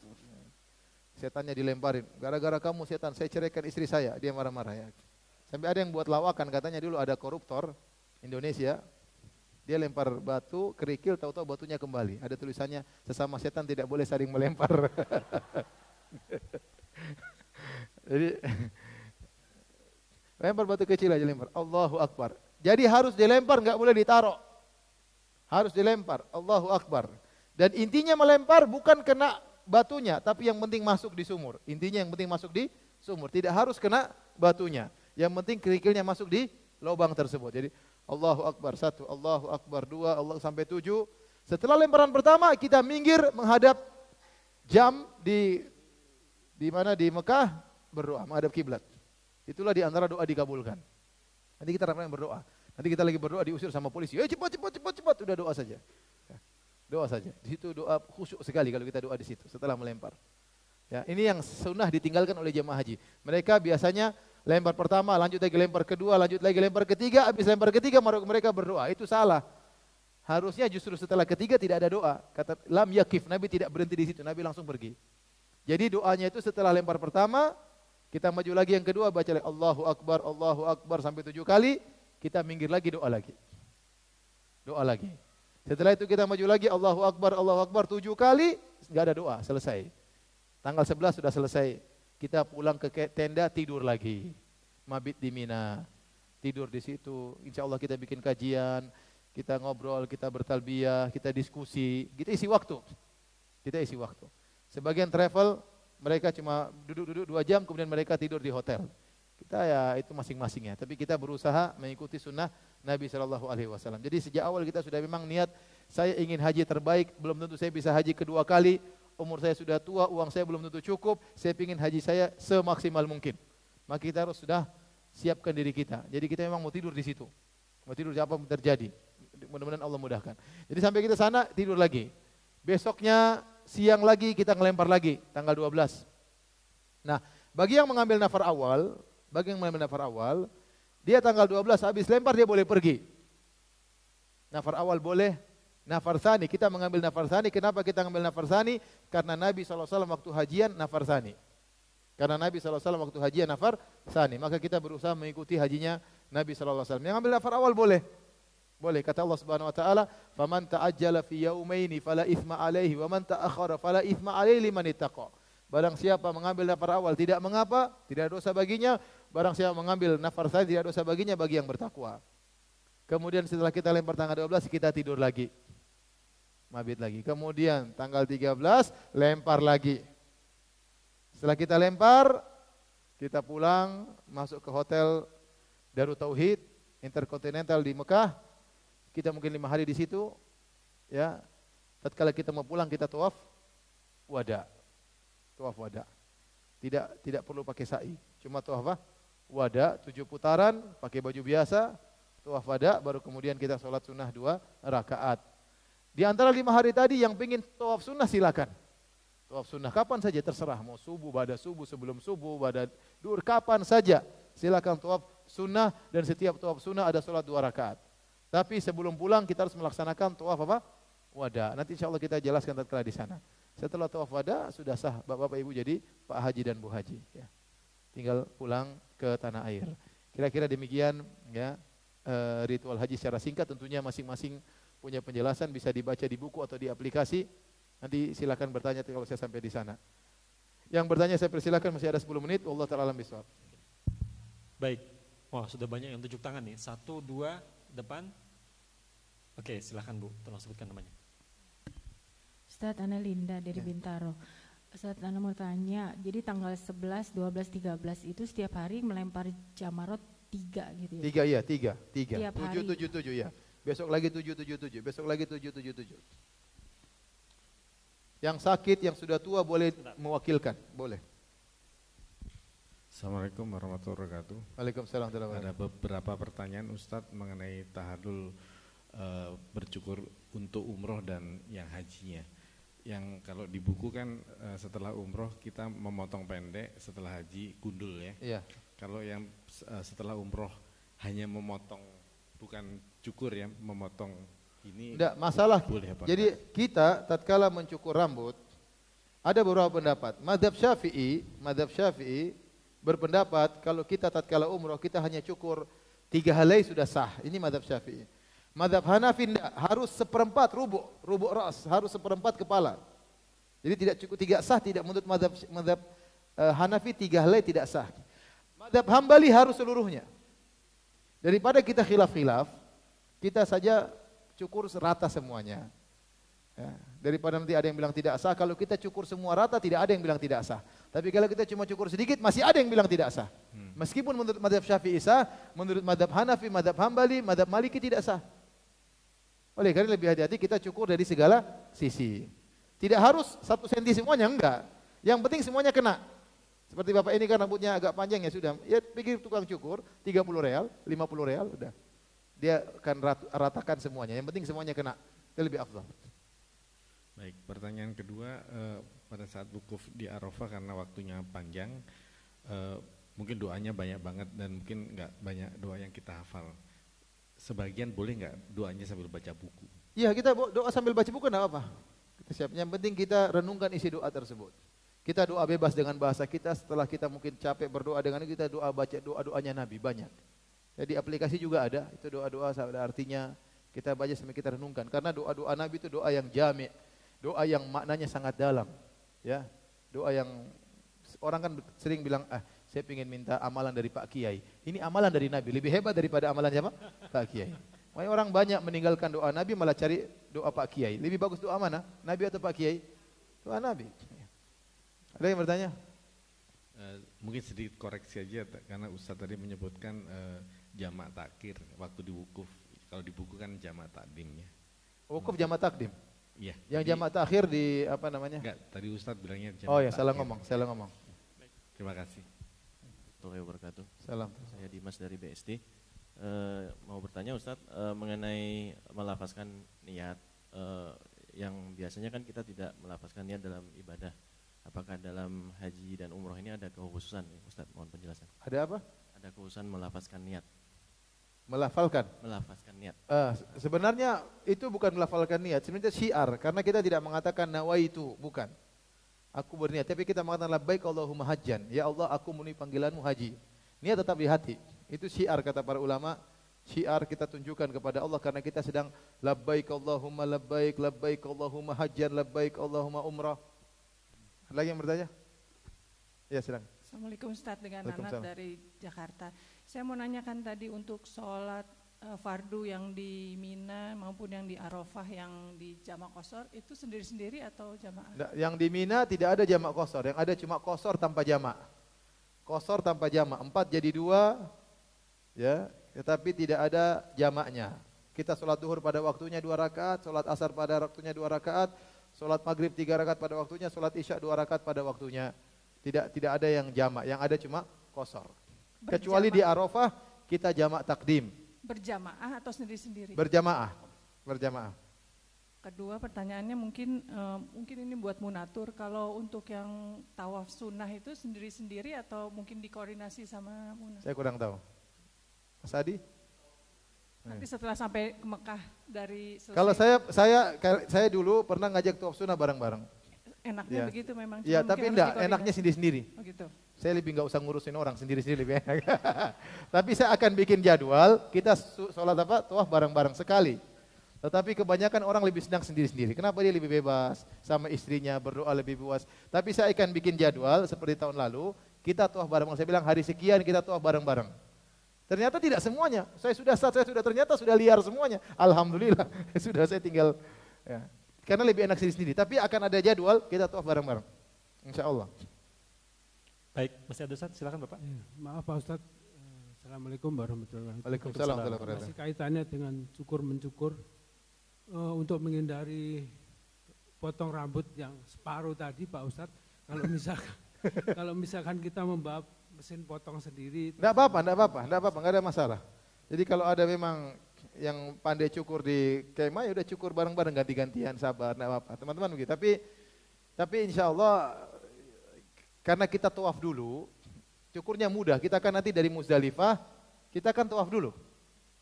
Setannya dilemparin. Gara-gara kamu setan, saya ceraikan istri saya. Dia marah-marah ya. Sampai ada yang buat lawakan, katanya dulu ada koruptor Indonesia. Dia lempar batu, kerikil, tahu-tahu batunya kembali. Ada tulisannya, sesama setan tidak boleh saling melempar. Jadi lempar batu kecil aja lempar. Allahu Akbar. Jadi harus dilempar, enggak boleh ditaruh. Harus dilempar. Allahu Akbar. Dan intinya melempar bukan kena batunya, tapi yang penting masuk di sumur. Intinya yang penting masuk di sumur, tidak harus kena batunya. Yang penting kerikilnya masuk di lubang tersebut. Jadi Allahu Akbar 1, Allahu Akbar 2, Allah sampai 7. Setelah lemparan pertama kita minggir menghadap jam di mana di Mekah, berdoa menghadap kiblat. Itulah di antara doa dikabulkan. Nanti kita ramai berdoa. Nanti kita lagi berdoa diusir sama polisi. Cepat, udah doa saja. Doa saja. Di situ doa khusyuk sekali kalau kita doa di situ setelah melempar. Ya, ini yang sunnah ditinggalkan oleh jemaah haji. Mereka biasanya lempar pertama, lanjut lagi lempar kedua, lanjut lagi lempar ketiga, habis lempar ketiga mereka berdoa. Itu salah. Harusnya justru setelah ketiga tidak ada doa. Kata lam yakif, Nabi tidak berhenti di situ, Nabi langsung pergi. Jadi doanya itu setelah lempar pertama, kita maju lagi yang kedua, baca Allahu Akbar sampai 7 kali, kita minggir lagi doa lagi. Doa lagi. Setelah itu kita maju lagi Allahu Akbar 7 kali, enggak ada doa, selesai. Tanggal 11 sudah selesai. Kita pulang ke tenda, tidur lagi. Mabit di Mina. Tidur di situ. Insya Allah kita bikin kajian, kita ngobrol, kita bertalbiyah, kita diskusi. Kita isi waktu. Sebagian travel, mereka cuma duduk-duduk 2 jam, kemudian mereka tidur di hotel. Kita ya itu masing-masing ya. Tapi kita berusaha mengikuti sunnah Nabi SAW. Jadi sejak awal kita sudah memang niat, saya ingin haji terbaik, belum tentu saya bisa haji kedua kali. Umur saya sudah tua, uang saya belum tentu cukup, saya ingin haji saya semaksimal mungkin. Maka kita harus sudah siapkan diri kita. Jadi kita memang mau tidur di situ. Mau tidur apa pun terjadi. Mudah-mudahan Allah mudahkan. Jadi sampai kita sana, tidur lagi. Besoknya siang lagi kita ngelempar lagi, tanggal 12. Nah, bagi yang mengambil nafar awal, dia tanggal 12 habis lempar dia boleh pergi. Nafar awal boleh, nafar tsani, kita mengambil nafar tsani. Kenapa kita mengambil nafar tsani? Karena Nabi SAW waktu hajian nafar tsani. Waktu hajian nafar tsani. Maka kita berusaha mengikuti hajinya Nabi SAW. Yang ambil nafar awal boleh. Boleh, kata Allah Subhanahu wa taala, "Faman ta'ajjala fi yaumaini fala itsma alaihi wa man ta'akhkhara fala itsma alaihi liman ittaqa." Barang siapa mengambil nafar awal tidak mengapa, tidak ada dosa baginya. Barang siapa mengambil nafar tsani tidak ada dosa baginya bagi yang bertakwa. Kemudian setelah kita lempar tanggal 12 kita tidur lagi. Mabit lagi. Kemudian tanggal 13 lempar lagi. Setelah kita lempar, kita pulang masuk ke hotel Darut Tauhid Intercontinental di Mekah. Kita mungkin 5 hari di situ. Ya. Tatkala kita mau pulang kita tawaf wada. Tidak perlu pakai sa'i. Cuma tawaf wada 7 putaran, pakai baju biasa, tawaf wada, baru kemudian kita sholat sunnah 2 rakaat. Di antara 5 hari tadi yang pengen tawaf sunnah silakan. Tawaf sunnah kapan saja terserah, mau subuh, ba'da subuh, sebelum subuh, ba'da duhur, kapan saja silakan tawaf sunnah, dan setiap tawaf sunnah ada sholat 2 rakaat. Tapi sebelum pulang kita harus melaksanakan tawaf wada. Nanti insya Allah kita jelaskan tatkala di sana. Setelah tawaf wada sudah sah Bapak Ibu jadi Pak Haji dan Bu Haji. Ya. Tinggal pulang ke tanah air. Kira-kira demikian ya ritual haji secara singkat. Tentunya masing-masing punya penjelasan, bisa dibaca di buku atau di aplikasi. Nanti silakan bertanya kalau saya sampai di sana. Yang bertanya saya persilakan, masih ada 10 menit. Allah ta'ala alam bisawab. Baik. Wah, sudah banyak yang tunjuk tangan nih. 1, 2, depan. Oke, silakan Bu, tolong sebutkan namanya. Ustaz, Ana Linda dari Bintaro. Ustaz, Ana mau tanya, jadi tanggal 11, 12, 13 itu setiap hari melempar jamarot 3 gitu ya? 3. Tiap 777 ya. Besok lagi 777, besok lagi 777. Yang sakit, yang sudah tua boleh mewakilkan, boleh. Assalamualaikum warahmatullahi wabarakatuh. Waalaikumsalam warahmatullahi wabarakatuh. Ada beberapa pertanyaan Ustadz mengenai tahallul bercukur untuk umroh dan yang hajinya. Yang kalau di buku kan setelah umroh kita memotong pendek, setelah haji gundul ya. Iya. Kalau yang setelah umroh hanya memotong, bukan cukur ya, memotong ini. Tidak masalah. Boleh apa? Jadi kita tatkala mencukur rambut ada beberapa pendapat. Mazhab Syafi'i berpendapat kalau kita tatkala umroh kita hanya cukur 3 helai sudah sah. Ini mazhab Syafi'i. Mazhab Hanafi tidak, harus 1/4 rubuk ras, harus 1/4 kepala. Jadi tidak cukup 3 sah, tidak menurut mazhab Hanafi 3 helai tidak sah. Mazhab Hambali harus seluruhnya. Daripada kita khilaf-khilaf, kita saja cukur rata semuanya. Ya, daripada nanti ada yang bilang tidak sah, kalau kita cukur semua rata tidak ada yang bilang tidak sah. Tapi kalau kita cuma cukur sedikit masih ada yang bilang tidak sah. Meskipun menurut madhab Syafi'i sah, menurut madhab Hanafi, madhab Hambali, madhab Maliki tidak sah. Oleh karena lebih hati-hati kita cukur dari segala sisi. Tidak harus 1 senti semuanya, enggak. Yang penting semuanya kena. Seperti bapak ini kan rambutnya agak panjang ya sudah. Ya pikir tukang cukur 30 real, 50 real udah. Dia akan ratakan semuanya. Yang penting semuanya kena. Itu lebih afdal. Baik, pertanyaan kedua, pada saat wukuf di Arafah karena waktunya panjang, mungkin doanya banyak banget dan mungkin nggak banyak doa yang kita hafal. Sebagian boleh nggak doanya sambil baca buku? Iya, kita doa sambil baca buku enggak apa-apa. Kita siap. Yang penting kita renungkan isi doa tersebut. Kita doa bebas dengan bahasa kita, setelah kita mungkin capek berdoa dengan kita doa baca doa-doanya Nabi banyak. Jadi aplikasi juga ada, itu doa-doa ada artinya. Kita baca sambil kita renungkan karena doa-doa Nabi itu doa yang jami', doa yang maknanya sangat dalam. Ya. Doa yang orang kan sering bilang, saya ingin minta amalan dari Pak Kiai. Ini amalan dari Nabi, lebih hebat daripada amalan siapa? Pak Kiai. Makanya orang banyak meninggalkan doa Nabi malah cari doa Pak Kiai. Lebih bagus doa mana? Nabi atau Pak Kiai? Doa Nabi. Ada yang bertanya? Mungkin sedikit koreksi aja karena Ustaz tadi menyebutkan jamak takhir waktu di wukuf. Kalau di buku kan jamak takdim ya. Wukuf jamak takdim. Iya. Yang jamak takhir di apa namanya? Enggak, tadi Ustaz bilangnya jamak Oh ya, takhir. salah ngomong. Terima kasih. Warahmatullahi wabarakatuh. Salam. Saya Dimas dari BSD. Mau bertanya Ustadz mengenai melafazkan niat yang biasanya kan kita tidak melafazkan niat dalam ibadah. Apakah dalam haji dan umroh ini ada kekhususan ya Ustadz? Mohon penjelasan. Ada apa? Ada kekhususan melafazkan niat. Melafalkan. Melafazkan niat. Sebenarnya itu bukan melafalkan niat, sebenarnya syiar karena kita tidak mengatakan nawaitu, bukan. Aku berniat, tapi kita mengatakan labbaik Allahumma hajjan. Ya Allah, aku memenuhi panggilanmu haji. Niat tetap di hati. Itu syiar kata para ulama. Syiar kita tunjukkan kepada Allah karena kita sedang labbaik Allahumma labbaik, labbaik Allahumma hajjan, labbaik Allahumma umrah. Ada lagi yang bertanya? Ya, silakan. Assalamualaikum Ustaz, dengan Anak dari Jakarta. Saya mau nanyakan tadi untuk sholat fardu yang di Mina maupun yang di Arafah yang di jamak qashar itu sendiri-sendiri atau jamaah? Yang di Mina tidak ada jamak qashar, yang ada cuma qashar tanpa jamak. Qashar tanpa jamak, 4 jadi 2 ya, tetapi tidak ada jamaknya. Kita sholat duhur pada waktunya 2 rakaat, sholat asar pada waktunya 2 rakaat, sholat maghrib 3 rakaat pada waktunya, sholat isya 2 rakaat pada waktunya. Tidak ada yang jamak, yang ada cuma qashar. Kecuali di Arafah kita jamak takdim. Berjamaah atau sendiri-sendiri? Berjamaah. Kedua pertanyaannya mungkin ini buat Munatur, kalau untuk yang tawaf sunnah itu sendiri-sendiri atau mungkin dikoordinasi sama Munatur? Saya kurang tahu. Mas Adi? Nanti setelah sampai ke Mekah dari selesai. Kalau saya dulu pernah ngajak tawaf sunnah bareng-bareng. Enaknya begitu memang. Iya, tapi enggak, enaknya sendiri-sendiri. Oh gitu. Saya lebih nggak usah ngurusin orang, sendiri-sendiri lebih enak. Tapi saya akan bikin jadwal, kita sholat tawaf bareng-bareng sekali. Tetapi kebanyakan orang lebih senang sendiri-sendiri. Kenapa dia lebih bebas sama istrinya, berdoa lebih puas. Tapi saya akan bikin jadwal seperti tahun lalu, kita tawaf bareng-bareng. Saya bilang hari sekian kita tawaf bareng-bareng. Ternyata tidak semuanya. Ternyata sudah liar semuanya. Alhamdulillah, sudah saya tinggal. Ya. Karena lebih enak sendiri-sendiri. Tapi akan ada jadwal, kita tawaf bareng-bareng. Insya Allah. Baik, masih ada Ustaz, silakan Bapak. Ya, maaf Pak Ustaz. Assalamualaikum warahmatullahi wabarakatuh. Waalaikumsalam warahmatullahi wabarakatuh. Masih kaitannya dengan cukur-mencukur untuk menghindari potong rambut yang separuh tadi Pak Ustaz. Kalau misalkan kita membawa mesin potong sendiri. Enggak apa-apa, enggak ada masalah. Jadi kalau ada memang yang pandai cukur di kemah ya udah cukur bareng-bareng ganti-gantian, sabar, enggak apa-apa. Teman-teman begitu. Tapi insya Allah karena kita tawaf dulu, cukurnya mudah. Kita kan nanti dari Muzdalifah, kita kan tawaf dulu.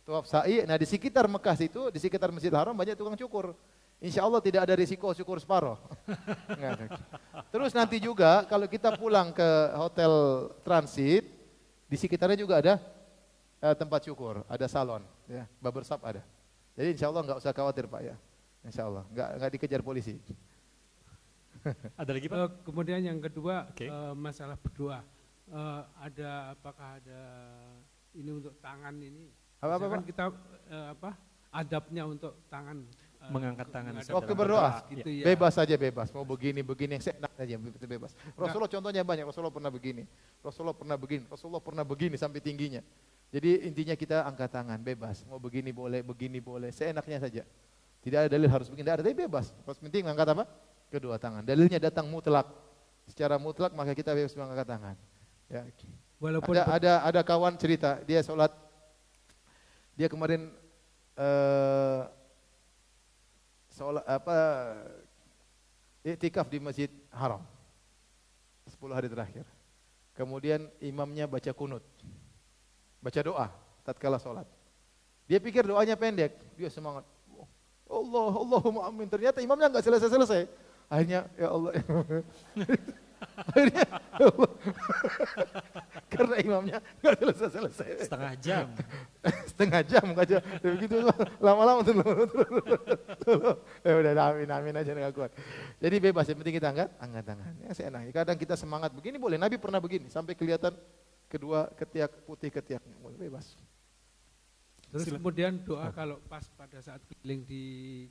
Tawaf sa'i, nah di sekitar Mekah situ, di sekitar Masjidil Haram banyak tukang cukur. Insya Allah tidak ada risiko cukur separuh. Terus nanti juga kalau kita pulang ke hotel transit, di sekitarnya juga ada tempat cukur, ada salon, ya, barbershop ada. Jadi insya Allah nggak usah khawatir Pak ya, insya Allah nggak dikejar polisi. Ada lagi Pak? Kemudian yang kedua masalah berdoa. Apakah ada ini untuk tangan ini? Apa kita adabnya untuk tangan. mengangkat tangan Ustaz Waktu dalam berdoa, gitu ya. bebas saja bebas. Mau begini yang seenak saja bebas. Rasulullah contohnya banyak. Rasulullah pernah begini, Rasulullah pernah begini, Rasulullah pernah begini sampai tingginya. Jadi intinya kita angkat tangan, bebas. Mau begini boleh, seenaknya saja. Tidak ada dalil harus begini, tidak ada, tapi bebas. Pas penting angkat apa? Kedua tangan. Dalilnya datang mutlak. Secara mutlak maka kita bebas mengangkat tangan. Ya. Walaupun Ada kawan cerita, dia sholat, dia kemarin sholat iktikaf di Masjid Haram 10 hari terakhir. Kemudian imamnya baca kunut, baca doa tatkala sholat. Dia pikir doanya pendek, dia semangat. Allahumma amin. Ternyata imamnya enggak selesai. Akhirnya ya Allah. Akhirnya ya Allah. Karena imamnya enggak selesai. Setengah jam aja. Begitu lama-lama tuh. Udah amin aja enggak kuat. Jadi bebas, yang penting kita angkat tangan. Ya seenaknya. Kadang kita semangat begini boleh. Nabi pernah begini sampai kelihatan kedua ketiak putih ketiaknya. Boleh bebas. Terus kemudian doa kalau pas pada saat keliling di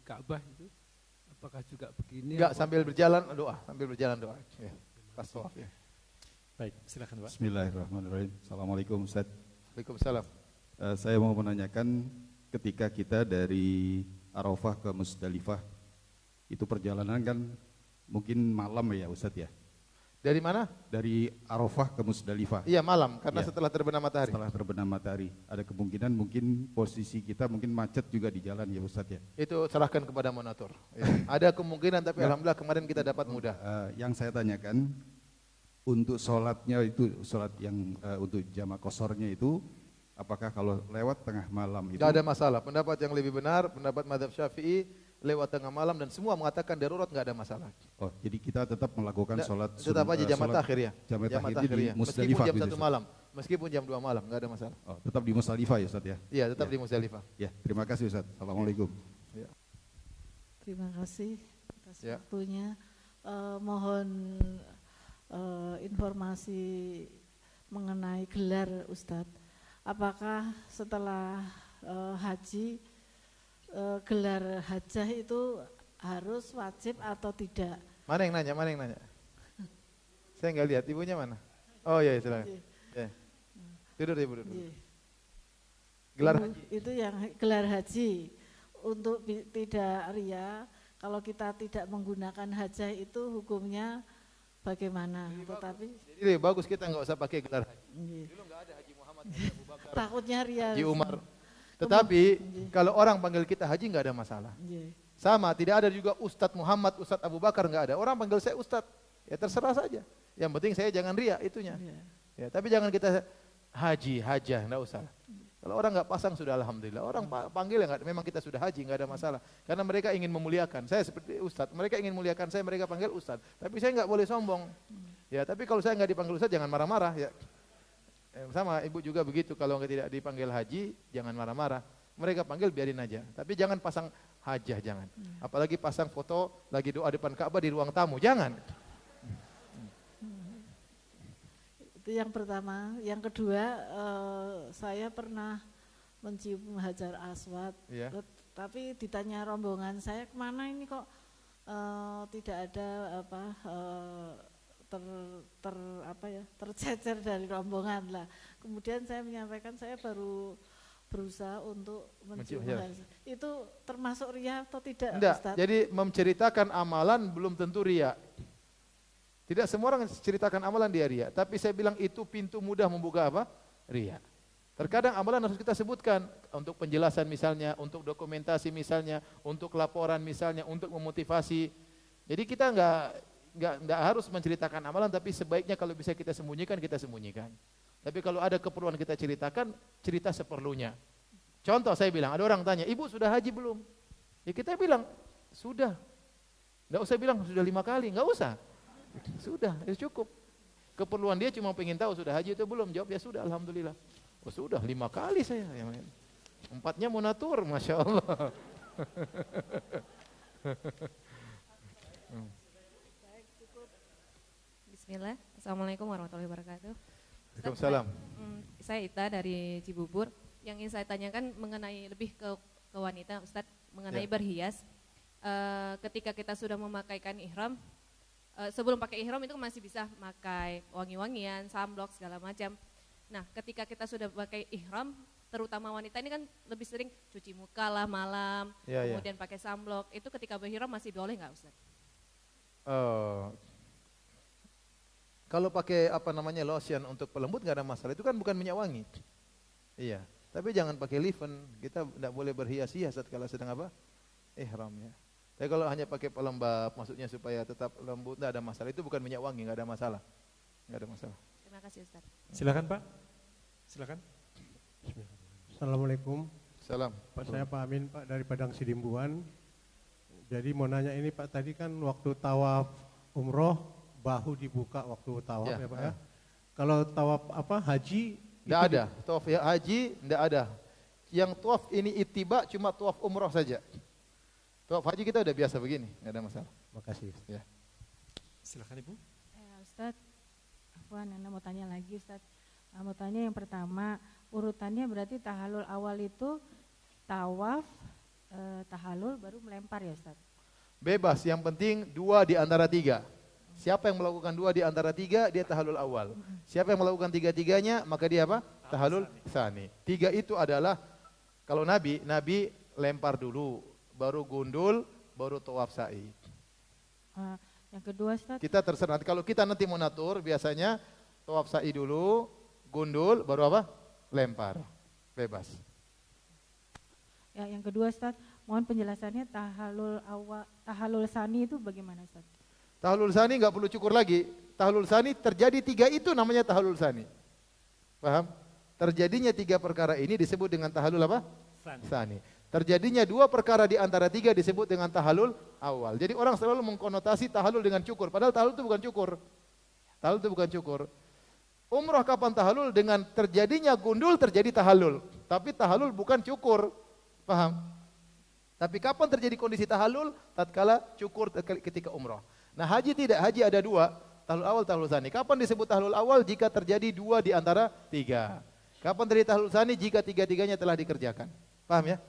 Ka'bah itu apakah juga begini? Enggak, sambil berjalan doa. Ya, pas tawaf ya. Baik, silakan Pak. Bismillahirrahmanirrahim. Assalamualaikum Ustaz. Waalaikumsalam. Saya mau menanyakan ketika kita dari Arafah ke Musdalifah, itu perjalanan kan mungkin malam ya Ustaz ya? Dari mana? Dari Arafah ke Musdalifah. Iya malam, karena Ya. setelah terbenam matahari. Setelah terbenam matahari, ada kemungkinan mungkin posisi kita mungkin macet juga di jalan ya Ustadz ya. Itu serahkan kepada monitor. Ya. Ada kemungkinan, tapi alhamdulillah kemarin kita dapat mudah. Yang saya tanyakan, untuk sholatnya itu, sholat yang untuk jamaah kosornya itu, apakah kalau lewat tengah malam itu? Tidak ada masalah. Pendapat yang lebih benar, pendapat mazhab Syafi'i, lewat tengah malam dan semua mengatakan darurat nggak ada masalah. Oh, jadi kita tetap melakukan sholat tetap aja jamaah takhir ya. Jamaah takhir di ya. Musdalifah. Meskipun jam gitu, 1 malam, meskipun jam 2 malam, nggak ada masalah. Oh, tetap di Musdalifah ya Ustadz ya? Iya, tetap di Musdalifah. Ya, terima kasih Ustadz. Assalamualaikum. Ya. Terima kasih atas Ya. waktunya. Mohon informasi mengenai gelar Ustadz. Apakah setelah haji gelar hajah itu harus wajib atau tidak? Mana yang nanya? Saya nggak lihat. Ibunya mana? Oh iya, silakan. Ya. Tidur ibu duduk. Gelar haji. Itu yang gelar haji untuk tidak ria. Kalau kita tidak menggunakan hajah itu hukumnya bagaimana? Jadi bagus kita nggak usah pakai gelar haji. Dulu nggak ada Haji Muhammad, Haji Abu Bakar, takutnya ria. Haji Umar. Tetapi kalau orang panggil kita haji nggak ada masalah. Sama, tidak ada juga Ustadz Muhammad, Ustadz Abu Bakar, nggak ada. Orang panggil saya Ustadz, ya terserah saja. Yang penting saya jangan ria itunya. Ya, tapi jangan kita hajah, nggak usah. Kalau orang nggak pasang sudah alhamdulillah. Orang panggil ya memang kita sudah haji, nggak ada masalah. Karena mereka ingin memuliakan. Saya seperti Ustadz, mereka ingin memuliakan saya, mereka panggil Ustadz. Tapi saya nggak boleh sombong. Ya, tapi kalau saya nggak dipanggil Ustadz jangan marah-marah ya. Sama ibu juga begitu, kalau tidak dipanggil haji jangan marah-marah. Mereka panggil biarin aja, tapi jangan pasang hajah, jangan. Apalagi pasang foto lagi doa depan Ka'bah di ruang tamu, jangan. Itu yang pertama. Yang kedua, saya pernah mencium Hajar Aswad, tapi ditanya rombongan saya kemana ini kok tidak ada tercecer dari rombongan lah. Kemudian saya menyampaikan saya baru berusaha untuk mencium hajar. Itu termasuk ria atau tidak? Enggak, Ustaz? jadi menceritakan amalan belum tentu ria. Tidak semua orang ceritakan amalan dia ria, tapi saya bilang itu pintu mudah membuka apa? Ria. Terkadang amalan harus kita sebutkan untuk penjelasan misalnya, untuk dokumentasi misalnya, untuk laporan misalnya, untuk memotivasi. Jadi kita enggak harus menceritakan amalan, tapi sebaiknya kalau bisa kita sembunyikan, kita sembunyikan. Tapi kalau ada keperluan kita ceritakan, cerita seperlunya. Contoh saya bilang, ada orang tanya, ibu sudah haji belum? Ya kita bilang, sudah. Enggak usah bilang sudah 5 kali, enggak usah. Sudah, ya cukup. Keperluan dia cuma pengen tahu sudah haji itu belum, jawab ya sudah, alhamdulillah. Oh sudah 5 kali saya. 4-nya monatur, Masya Allah. Bismillah, Assalamualaikum warahmatullahi wabarakatuh. Waalaikumsalam. Saya Ita dari Cibubur. Yang ingin saya tanyakan mengenai lebih ke wanita, Ustadz, mengenai berhias. ketika kita sudah memakaikan ihram, sebelum pakai ihram itu masih bisa pakai wangi-wangian, sunblock segala macam. Nah, ketika kita sudah pakai ihram, terutama wanita ini kan lebih sering cuci muka lah malam, kemudian pakai sunblock. Itu ketika berihram masih boleh nggak Ustaz? Kalau pakai apa namanya lotion untuk pelembut nggak ada masalah. Itu kan bukan minyak wangi. Iya. Tapi jangan pakai leave-in. Kita tidak boleh berhias-hias saat kalau sedang apa? Ihram ya. Tapi kalau hanya pakai pelembab, maksudnya supaya tetap lembut, tidak ada masalah. Itu bukan minyak wangi, nggak ada masalah. Nggak ada masalah. Terima kasih Ustaz. Silakan Pak. Silakan. Assalamualaikum. Salam. Pak, saya Pak Amin Pak dari Padang Sidimbuan. Jadi mau nanya ini Pak, tadi kan waktu tawaf umroh bahu dibuka waktu tawaf ya Pak ya. Kalau tawaf haji tidak ada. Tawaf ya haji tidak ada. Yang tawaf ini ittiba cuma tawaf umroh saja. Tawaf haji kita udah biasa begini, nggak ada masalah. Makasih. Ya. Silakan Ibu. Ustaz, Afwan, Anda mau tanya lagi Ustaz. Mau tanya yang pertama, urutannya berarti tahalul awal itu tawaf, tahalul baru melempar ya Ustaz? Bebas, yang penting 2 di antara 3. Siapa yang melakukan 2 di antara 3, dia tahalul awal. Siapa yang melakukan 3-3-nya, maka dia apa? Tahalul tsani. 3 itu adalah, kalau Nabi lempar dulu, baru gundul, baru tawaf sa'i. Yang kedua Ustaz? Kita terserah, kalau kita nanti mau natur, biasanya tawaf sa'i dulu, gundul, baru apa? Lempar. Bebas. Ya, yang kedua Ustaz, mohon penjelasannya tahalul sani itu bagaimana Ustaz? Tahalul sani nggak perlu cukur lagi. Tahalul sani terjadi 3 itu namanya tahalul sani. Paham? Terjadinya 3 perkara ini disebut dengan tahalul apa? Sani. Terjadinya 2 perkara di antara 3 disebut dengan tahalul awal. Jadi orang selalu mengkonotasi tahalul dengan cukur. Padahal tahalul itu bukan cukur. Tahalul itu bukan cukur. Umrah kapan tahalul? Dengan terjadinya gundul terjadi tahalul. Tapi tahalul bukan cukur. Paham? Tapi kapan terjadi kondisi tahalul? Tatkala cukur ketika umrah. Nah haji tidak, haji ada 2. Tahalul awal, tahalul tsani. Kapan disebut tahalul awal? Jika terjadi 2 di antara 3. Kapan terjadi tahalul tsani? Jika 3-3-nya telah dikerjakan. Paham ya?